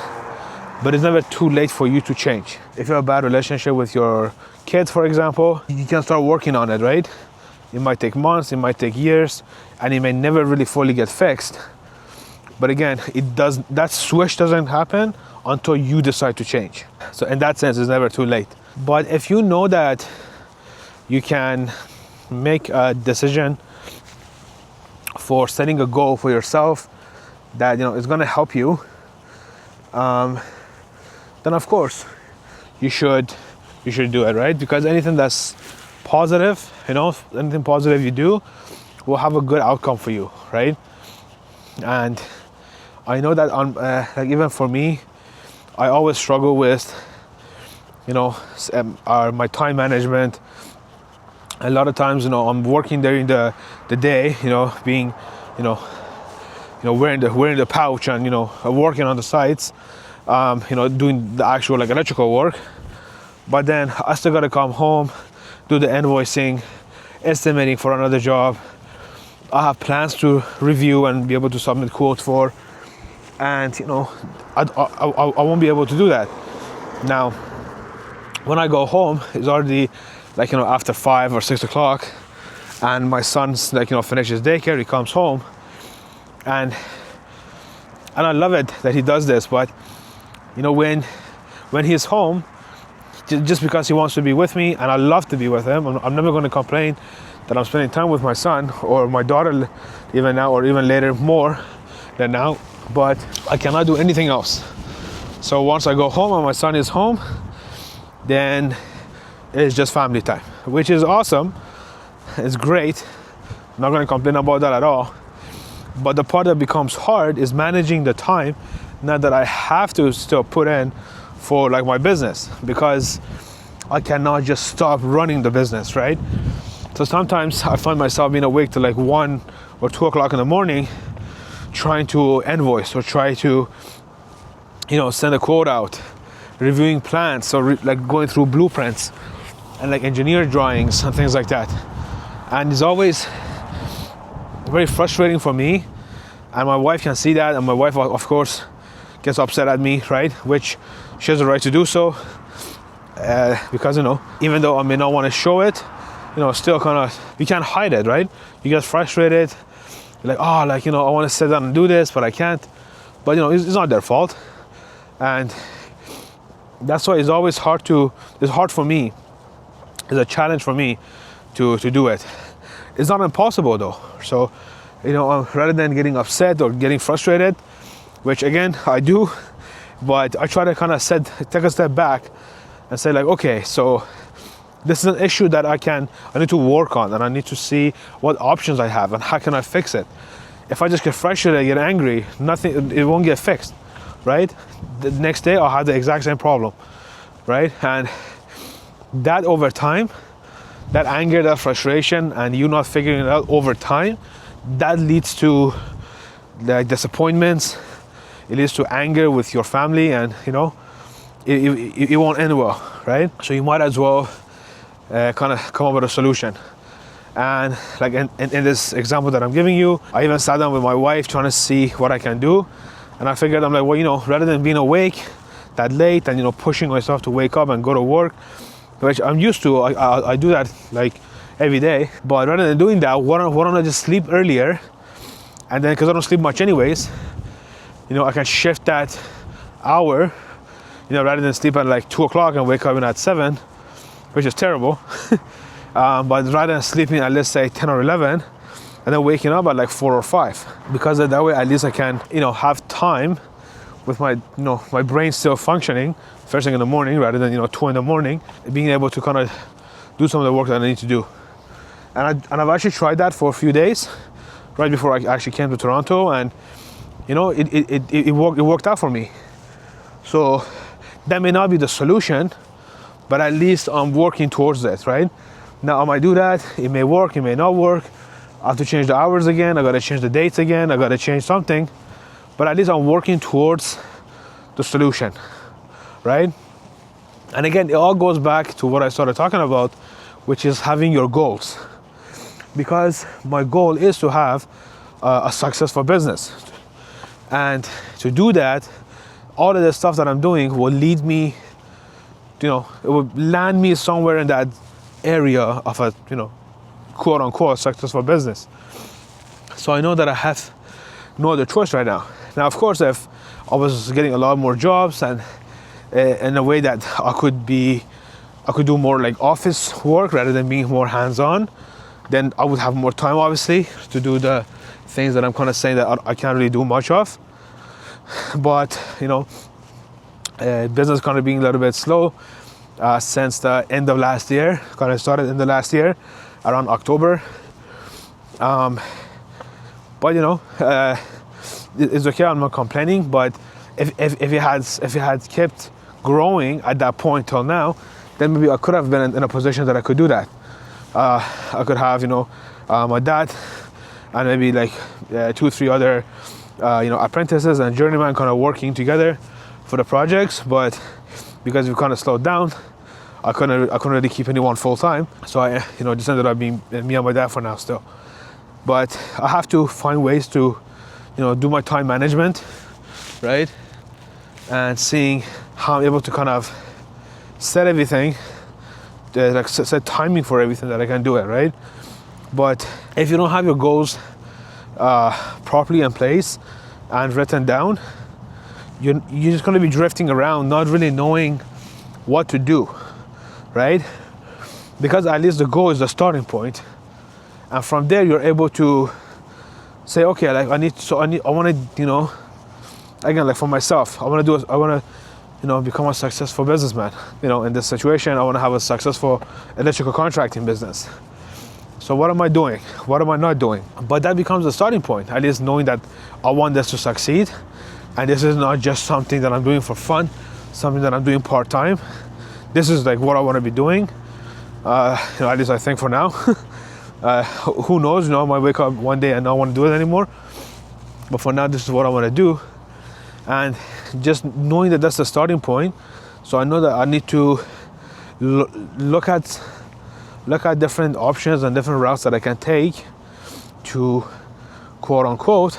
but it's never too late for you to change. If you have a bad relationship with your kids, for example, you can start working on it, right? It might take months, it might take years, and it may never really fully get fixed. But again, that switch doesn't happen until you decide to change. So in that sense, it's never too late. But if you know that you can make a decision for setting a goal for yourself that is going to help you, then of course you should do it, right? Because anything that's positive, anything positive you do will have a good outcome for you, right? And I know that like even for me, I always struggle with my time management. A lot of times, I'm working during the day, being, wearing the pouch and, working on the sites, doing the actual like electrical work. But then I still gotta come home, do the invoicing, estimating for another job. I have plans to review and be able to submit quotes for, and I won't be able to do that. Now, when I go home, it's already like after 5 or 6 o'clock, and my son's like finishes daycare, he comes home, and I love it that he does this. But when he's home, just because he wants to be with me, and I love to be with him, I'm never going to complain that I'm spending time with my son or my daughter, even now or even later more than now. But I cannot do anything else. So once I go home and my son is home, then it's just family time, which is awesome. It's great. I'm not going to complain about that at all. But the part that becomes hard is managing the time now that I have to still put in for like my business, because I cannot just stop running the business, right? So sometimes I find myself being awake till like 1 or 2 o'clock in the morning, trying to invoice or try to, send a quote out, reviewing plans, or like going through blueprints and like engineer drawings and things like that. And it's always very frustrating for me, and my wife can see that, and my wife of course gets upset at me, right? Which she has the right to do so, because even though I may not want to show it, still kind of, you can't hide it, right? You get frustrated, you're like, I want to sit down and do this, but I can't. But it's not their fault, and that's why it's always it's hard for me, it's a challenge for me to do it. It's not impossible though. So rather than getting upset or getting frustrated, which again I do, but I try to kind of take a step back and say like, okay, so this is an issue that I need to work on, and I need to see what options I have and how can I fix it. If I just get frustrated, get angry, it won't get fixed, right? The next day I'll have the exact same problem, right? And that over time, that anger, that frustration, and you not figuring it out over time, that leads to like disappointments. It leads to anger with your family, and it won't end well, right? So you might as well kind of come up with a solution. And like in this example that I'm giving you, I even sat down with my wife trying to see what I can do. And I figured, I'm like, well, rather than being awake that late and, pushing myself to wake up and go to work, which I'm used to, I do that like every day. But rather than doing that, why don't I just sleep earlier? And then, because I don't sleep much anyways, I can shift that hour, rather than sleep at like 2 o'clock and wake up at 7, which is terrible. But rather than sleeping at, let's say, 10 or 11, and then waking up at like 4 or 5, because that way at least I can, have time with my, my brain still functioning first thing in the morning, rather than 2 in the morning, being able to kind of do some of the work that I need to do. And I've actually tried that for a few days, right before I actually came to Toronto, and it worked out for me. So that may not be the solution, but at least I'm working towards it, right? Now I might do that, it may work, it may not work. I have to change the hours again, I gotta change the dates again, I gotta change something, but at least I'm working towards the solution, right? And again, it all goes back to what I started talking about, which is having your goals. Because my goal is to have a successful business. And to do that, all of the stuff that I'm doing will lead me, it will land me somewhere in that area of a, quote unquote successful business. So I know that I have no other choice right now. Now, of course, if I was getting a lot more jobs and in a way that I could do more like office work rather than being more hands-on, then I would have more time, obviously, to do the things that I'm kind of saying that I can't really do much of. But business kind of being a little bit slow since the end of last year. Kind of started in the last year, around October. But it's okay. I'm not complaining. But if it had kept growing at that point till now, then maybe I could have been in a position that I could do that. I could have my dad and maybe like 2-3 other apprentices and journeyman kind of working together for the projects. But because we kind of slowed down, I couldn't really keep anyone full time. So I just ended up being me and my dad for now still. But I have to find ways to do my time management, right? And seeing how I'm able to kind of set everything, like set timing for everything that I can do it, right? But if you don't have your goals properly in place and written down, you're just going to be drifting around, not really knowing what to do, right? Because at least the goal is the starting point, and from there you're able to say, okay, like I want to, again, like for myself, I want to become a successful businessman. In this situation, I want to have a successful electrical contracting business. So what am I doing? What am I not doing? But that becomes the starting point, at least knowing that I want this to succeed. And this is not just something that I'm doing for fun, something that I'm doing part-time. This is like what I want to be doing, at least I think for now. Who knows, I might wake up one day and not want to do it anymore. But for now, this is what I want to do. And just knowing that that's the starting point, so I know that I need to look at different options and different routes that I can take to, quote unquote,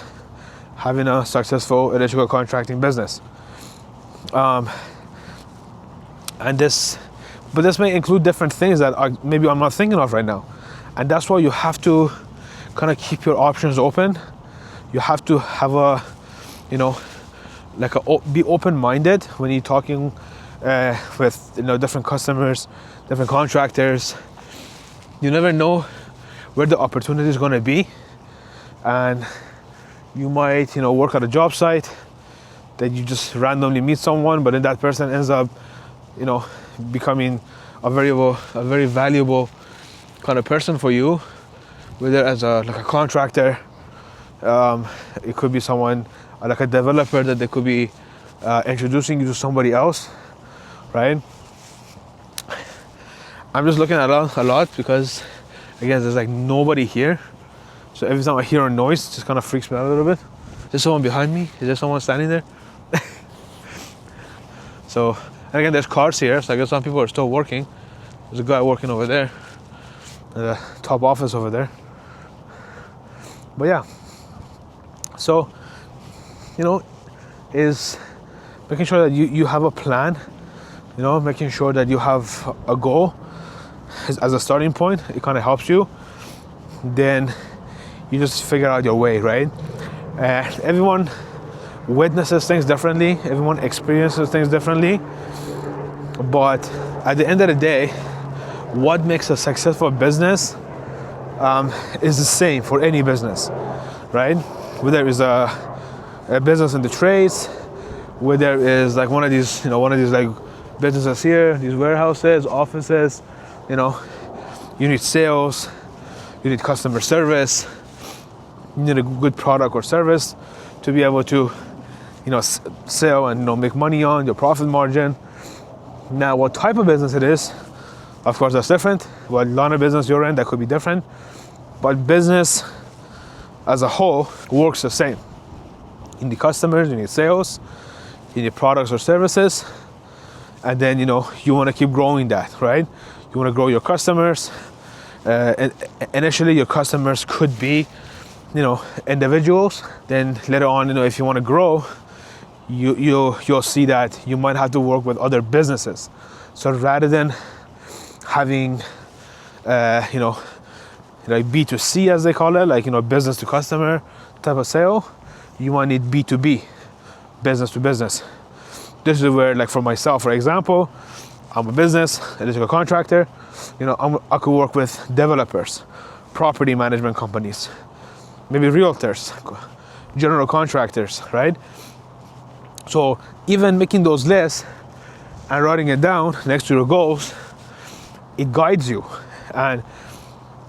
having a successful electrical contracting business. But this may include different things that maybe I'm not thinking of right now. And that's why you have to kind of keep your options open. You have to have be open-minded when you're talking with different customers, different contractors. You never know where the opportunity is going to be, and you might work at a job site that you just randomly meet someone, but then that person ends up becoming a very valuable kind of person for you, whether as a contractor. It could be someone like a developer that they could be introducing you to somebody else, right? I'm just looking at it a lot because, again, there's like nobody here. So every time I hear a noise, it just kind of freaks me out a little bit. Is there someone behind me? Is there someone standing there? So, and again, there's cars here, so I guess some people are still working. There's a guy working over there, the top office over there. But yeah, so, is making sure that you have a plan, making sure that you have a goal as a starting point. It kind of helps you. Then you just figure out your way, right? Everyone witnesses things differently. Everyone experiences things differently. But at the end of the day, what makes a successful business is the same for any business, right? Whether it's a business in the trades, whether it's like one of these like businesses here, these warehouses, offices, you need sales, you need customer service, you need a good product or service to be able to, sell and make money on your profit margin. Now, what type of business it is, of course, that's different. What line of business you're in, that could be different. But business as a whole works the same. You need customers, you need sales, you need products or services, and then you want to keep growing that, right? You want to grow your customers. And initially, your customers could be, individuals. Then later on, if you want to grow, you'll see that you might have to work with other businesses. So rather than having, like B2C as they call it, like business to customer type of sale, you might need B2B, business to business. This is where, like for myself, for example, I'm a business, electrical contractor. I could work with developers, property management companies, maybe realtors, general contractors, right? So even making those lists and writing it down next to your goals, it guides you and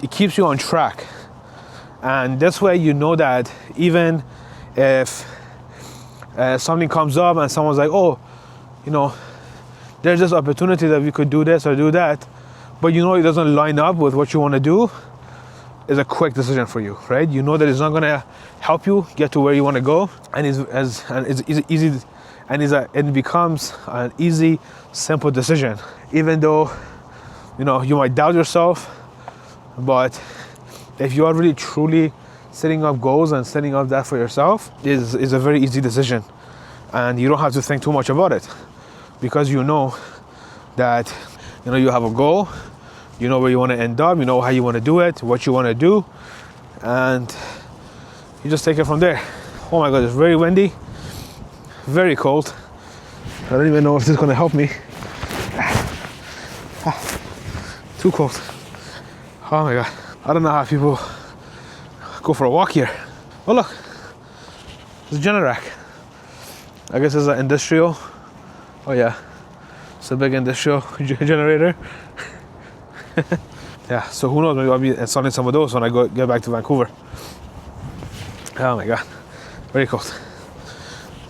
it keeps you on track. And this way that even if something comes up and someone's like, oh, there's this opportunity that we could do this or do that, but it doesn't line up with what you want to do, is a quick decision for you, right? That it's not gonna help you get to where you want to go, and it's easy, and it becomes an easy, simple decision. Even though you might doubt yourself, but if you are really truly setting up goals and setting up that for yourself, is a very easy decision, and you don't have to think too much about it, because that you have a goal. You know where you want to end up, you know how you want to do it, what you want to do, and you just take it from there. Oh my God, it's very windy, very cold. I don't even know if this is going to help me. Too cold. Oh my God. I don't know how people go for a walk here. Oh look, it's a Generac. I guess it's an industrial. Oh yeah, it's a big industrial generator. Yeah, so who knows, maybe I'll be installing some of those when I get back to Vancouver. Oh my God, very cold.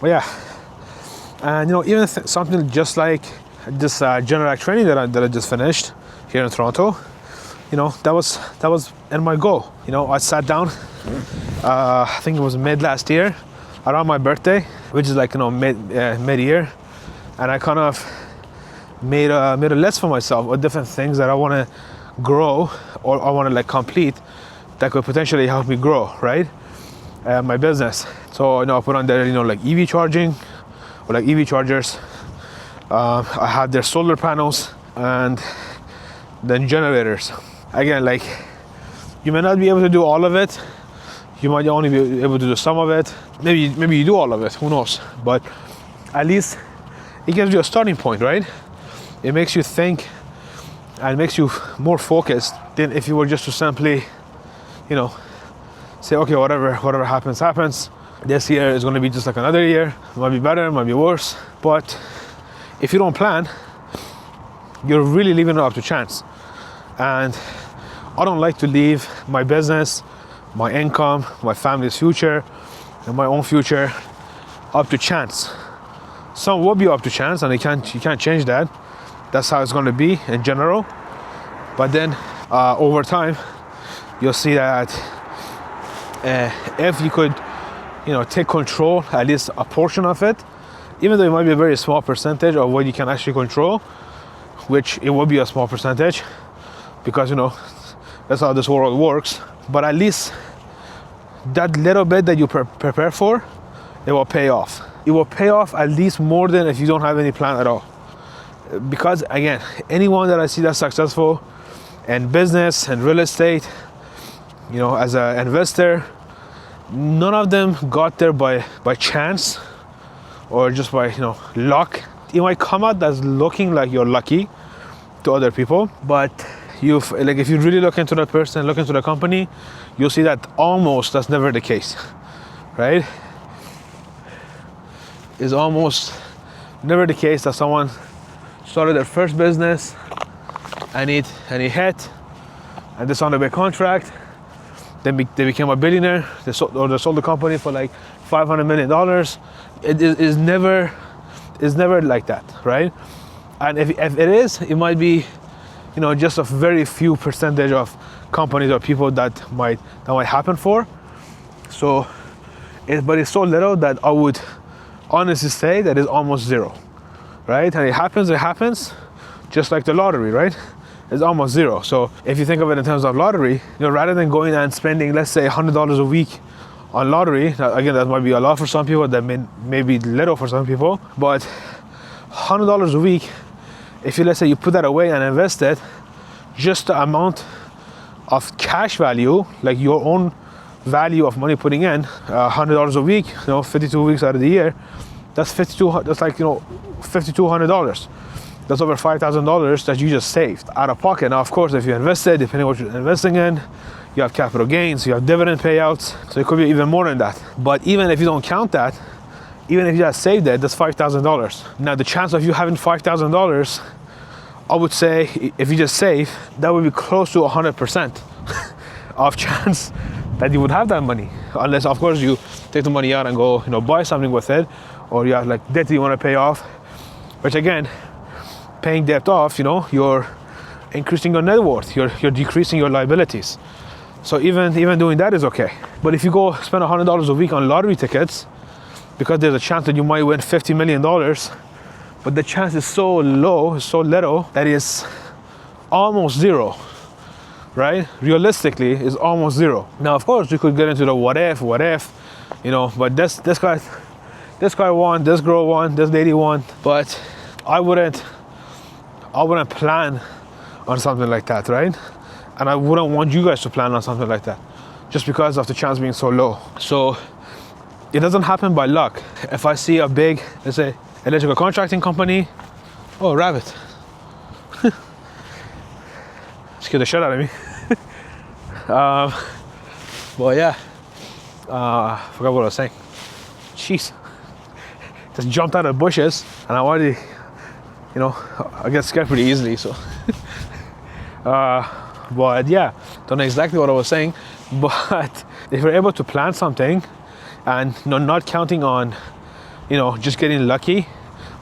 But yeah, and even something just like this Generac training that I just finished here in Toronto, that was in my goal. I sat down, I think it was mid last year, around my birthday, which is like mid-year, and I kind of made a list for myself of different things that I want to grow or I want to complete that could potentially help me grow, right? My business. So I put on there like EV charging or like EV chargers. I had their solar panels and then generators. Again, like you may not be able to do all of it. You might only be able to do some of it. Maybe you do all of it. Who knows? But at least it gives you a starting point, right? It makes you think and makes you more focused than if you were just to simply, say, okay, whatever happens. This year is going to be just like another year. It might be better, it might be worse. But if you don't plan, you're really leaving it up to chance. And I don't like to leave my business, my income, my family's future, and my own future up to chance. Some will be up to chance, and you can't change that. That's how it's going to be in general. But then over time, you'll see that if you could, take control, at least a portion of it, even though it might be a very small percentage of what you can actually control, which it will be a small percentage, because that's how this world works. But at least that little bit that you prepare for, it will pay off. It will pay off at least more than if you don't have any plan at all. Because again, anyone that I see that's successful in business and real estate, as an investor, none of them got there by chance or just by luck. It might come out as looking like you're lucky to other people, but if you really look into that person, look into the company, you'll see that almost that's never the case, right? It's almost never the case that someone started their first business and it hit, and they signed a big contract. Then they became a billionaire. They sold the company for like $500 million. It is never like that, right? And if it is, it might be, just a very few percentage of companies or people that might happen for. So, but it's so little that I would honestly say that it's almost zero, right? And it happens, just like the lottery, right? It's almost zero. So if you think of it in terms of lottery, rather than going and spending, let's say, $100 a week on lottery, again, that might be a lot for some people, that may be little for some people, but $100 a week, if let's say you put that away and invest it, just the amount of cash value, like your own value of money putting in, $100 a week, 52 weeks out of the year, that's $5,200. That's over $5,000 that you just saved out of pocket. Now, of course, if you invested, depending on what you're investing in, you have capital gains, you have dividend payouts, so it could be even more than that. But even if you don't count that, even if you just saved it, that's $5,000. Now, the chance of you having $5,000, I would say, if you just save, that would be close to 100% of chance that you would have that money. Unless, of course, you take the money out and go, buy something with it, or you have like debt that you want to pay off, which again, paying debt off, you're increasing your net worth, you're decreasing your liabilities. So even doing that is okay. But if you go spend $100 a week on lottery tickets, because there's a chance that you might win $50 million, but the chance is so low, so little, that is almost zero, right? Realistically, it's almost zero. Now, of course, you could get into the what if, but this guy won, this girl won, this lady won, but I wouldn't plan on something like that, right? And I wouldn't want you guys to plan on something like that, just because of the chance being so low. So it doesn't happen by luck. If I see a big, let's say, electrical contracting company, oh, rabbit. Scared the shit out of me. But yeah, forgot what I was saying. Jeez, just jumped out of the bushes, and I already, I get scared pretty easily, so. But yeah, don't know exactly what I was saying, but if you're able to plan something and not counting on, just getting lucky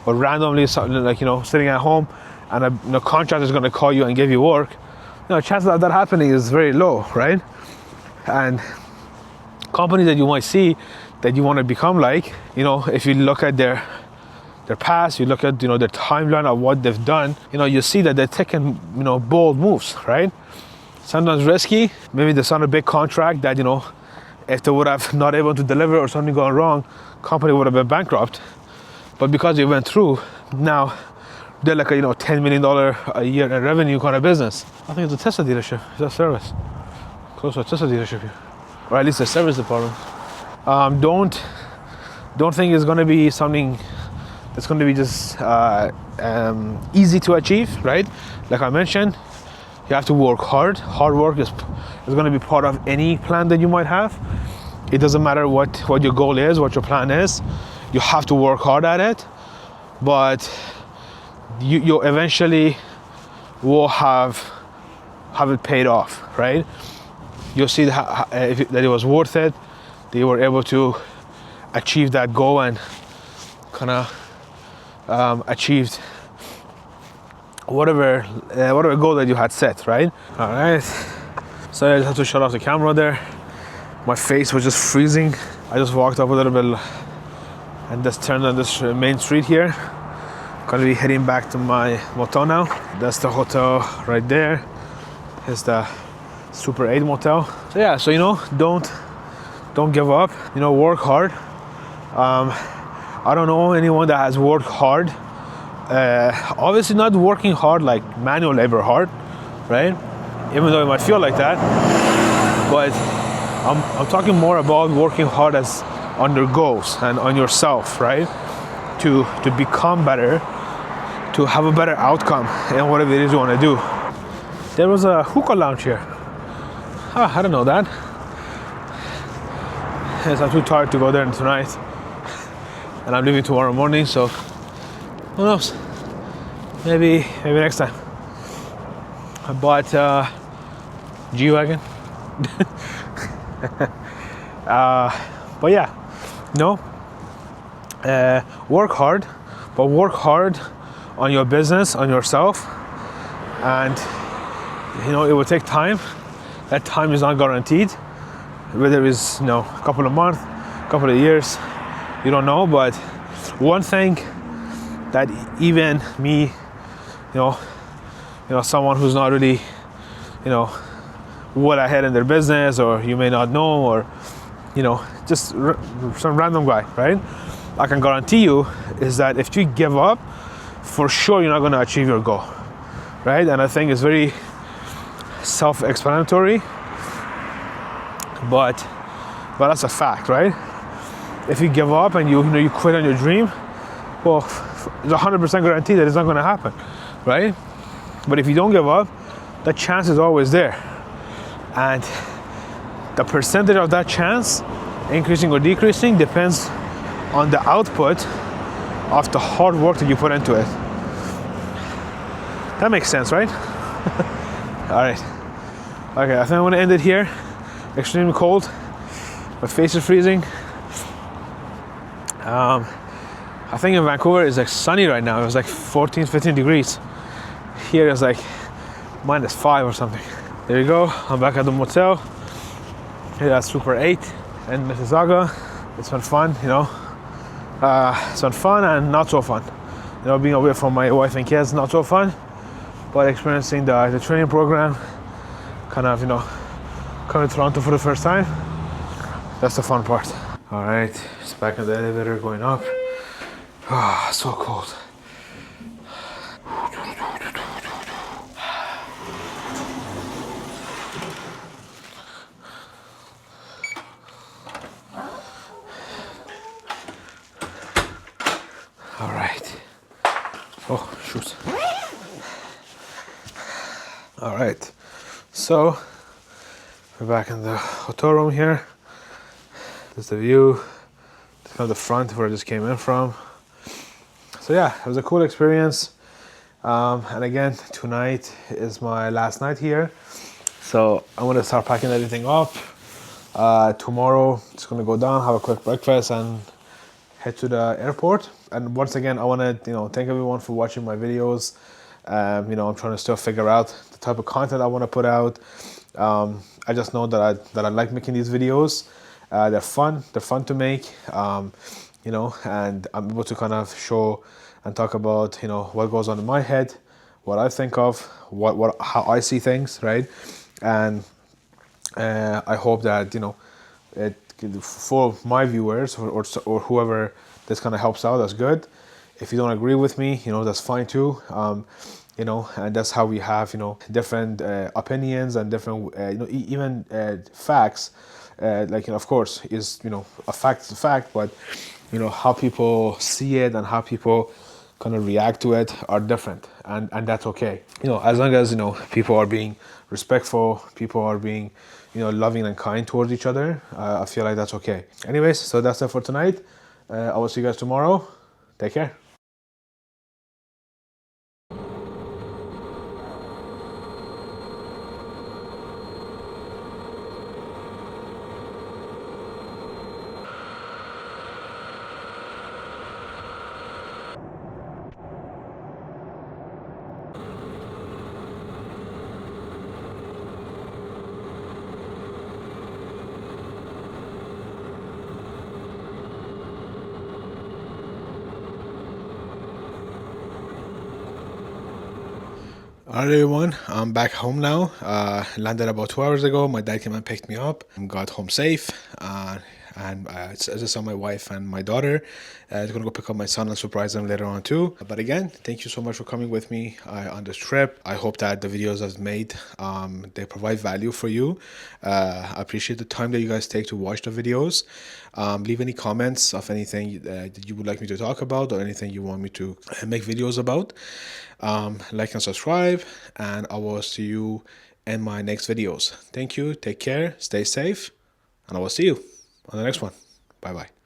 or randomly something like, sitting at home and a contractor is going to call you and give you work, chances of that happening is very low, right? And companies that you might see that you want to become like, if you look at their past, you look at their timeline of what they've done, you see that they're taking bold moves, right? Sometimes risky. Maybe they signed a big contract that if they would have not able to deliver or something gone wrong, company would have been bankrupt. But because they went through, now they're like a $10 million a year in revenue kind of business. I think it's a Tesla dealership. It's a service close to a Tesla dealership here, or at least a service department. Don't think it's going to be something that's going to be just easy to achieve, right? Like I mentioned, you have to work hard. Hard work is going to be part of any plan that you might have. It doesn't matter what your goal is, what your plan is. You have to work hard at it, but you eventually will have it paid off, right? You'll see that it was worth it. They were able to achieve that goal and kind of achieved whatever goal that you had set, right? All right. So I just had to shut off the camera there. My face was just freezing. I just walked up a little bit and just turned on this main street here. Gonna be heading back to my motel now. That's the hotel right there. It's the Super 8 motel. So yeah, so don't give up. Work hard. I don't know anyone that has worked hard. Obviously not working hard like manual labor hard, right? Even though it might feel like that. But I'm talking more about working hard as on your goals and on yourself, right? To become better, to have a better outcome in whatever it is you want to do. There was a hookah lounge here. I don't know that. Yes, I'm too tired to go there tonight. And I'm leaving tomorrow morning, so who knows? Maybe next time. I bought G-Wagon. But yeah, work hard, but work hard on your business, on yourself, and it will take time. That time is not guaranteed. Whether it's a couple of months, couple of years, you don't know. But one thing that even me, someone who's not really, well ahead in their business, or you may not know, or just some random guy, right? I can guarantee you is that if you give up, for sure you're not going to achieve your goal, right? And I think it's very self-explanatory, but that's a fact, right? If you give up and you quit on your dream, well, it's 100% guaranteed that it's not going to happen, right? But if you don't give up, the chance is always there, and the percentage of that chance increasing or decreasing depends on the output of the hard work that you put into it. That makes sense, right? All right. Okay, I think I'm gonna end it here. Extremely cold. My face is freezing. I think in Vancouver it's like sunny right now. It was like 14, 15 degrees. Here it's like -5 or something. There you go. I'm back at the motel. Here at Super 8 in Mississauga. It's been fun, It's been fun and not so fun. Being away from my wife and kids, not so fun. But experiencing the training program, kind of, coming to Toronto for the first time, that's the fun part. All right, just back in the elevator going up. So cold. All right. Oh, shoot. All right. So we're back in the hotel room here. There's the view. It's kind of the front where I just came in from. So yeah, it was a cool experience. And again, tonight is my last night here. So I'm gonna start packing everything up. Tomorrow, just gonna go down, have a quick breakfast, and head to the airport. And once again, I wanna thank everyone for watching my videos. I'm trying to still figure out the type of content I want to put out. I just know that I like making these videos. They're fun to make. And I'm able to kind of show and talk about what goes on in my head, what I think of, how I see things, right? And I hope that it for my viewers or whoever this kind of helps out, that's good. If you don't agree with me, that's fine too. And that's how we have different opinions and different even facts. Of course, is a fact is a fact, but how people see it and how people kind of react to it are different, and that's okay. As long as people are being respectful, people are being loving and kind towards each other, I feel like that's okay. Anyways, so that's it for tonight. I will see you guys tomorrow. Take care. Alright everyone, I'm back home now. Landed about 2 hours ago. My dad came and picked me up. Got home safe. And I just saw my wife and my daughter. I'm gonna go pick up my son and surprise them later on too. But again, thank you so much for coming with me on this trip. I hope that the videos I've made, they provide value for you. I appreciate the time that you guys take to watch the videos. Leave any comments of anything that you would like me to talk about or anything you want me to make videos about. Like and subscribe, and I will see you in my next videos. Thank you, take care, stay safe, and I will see you on the next one. Bye bye.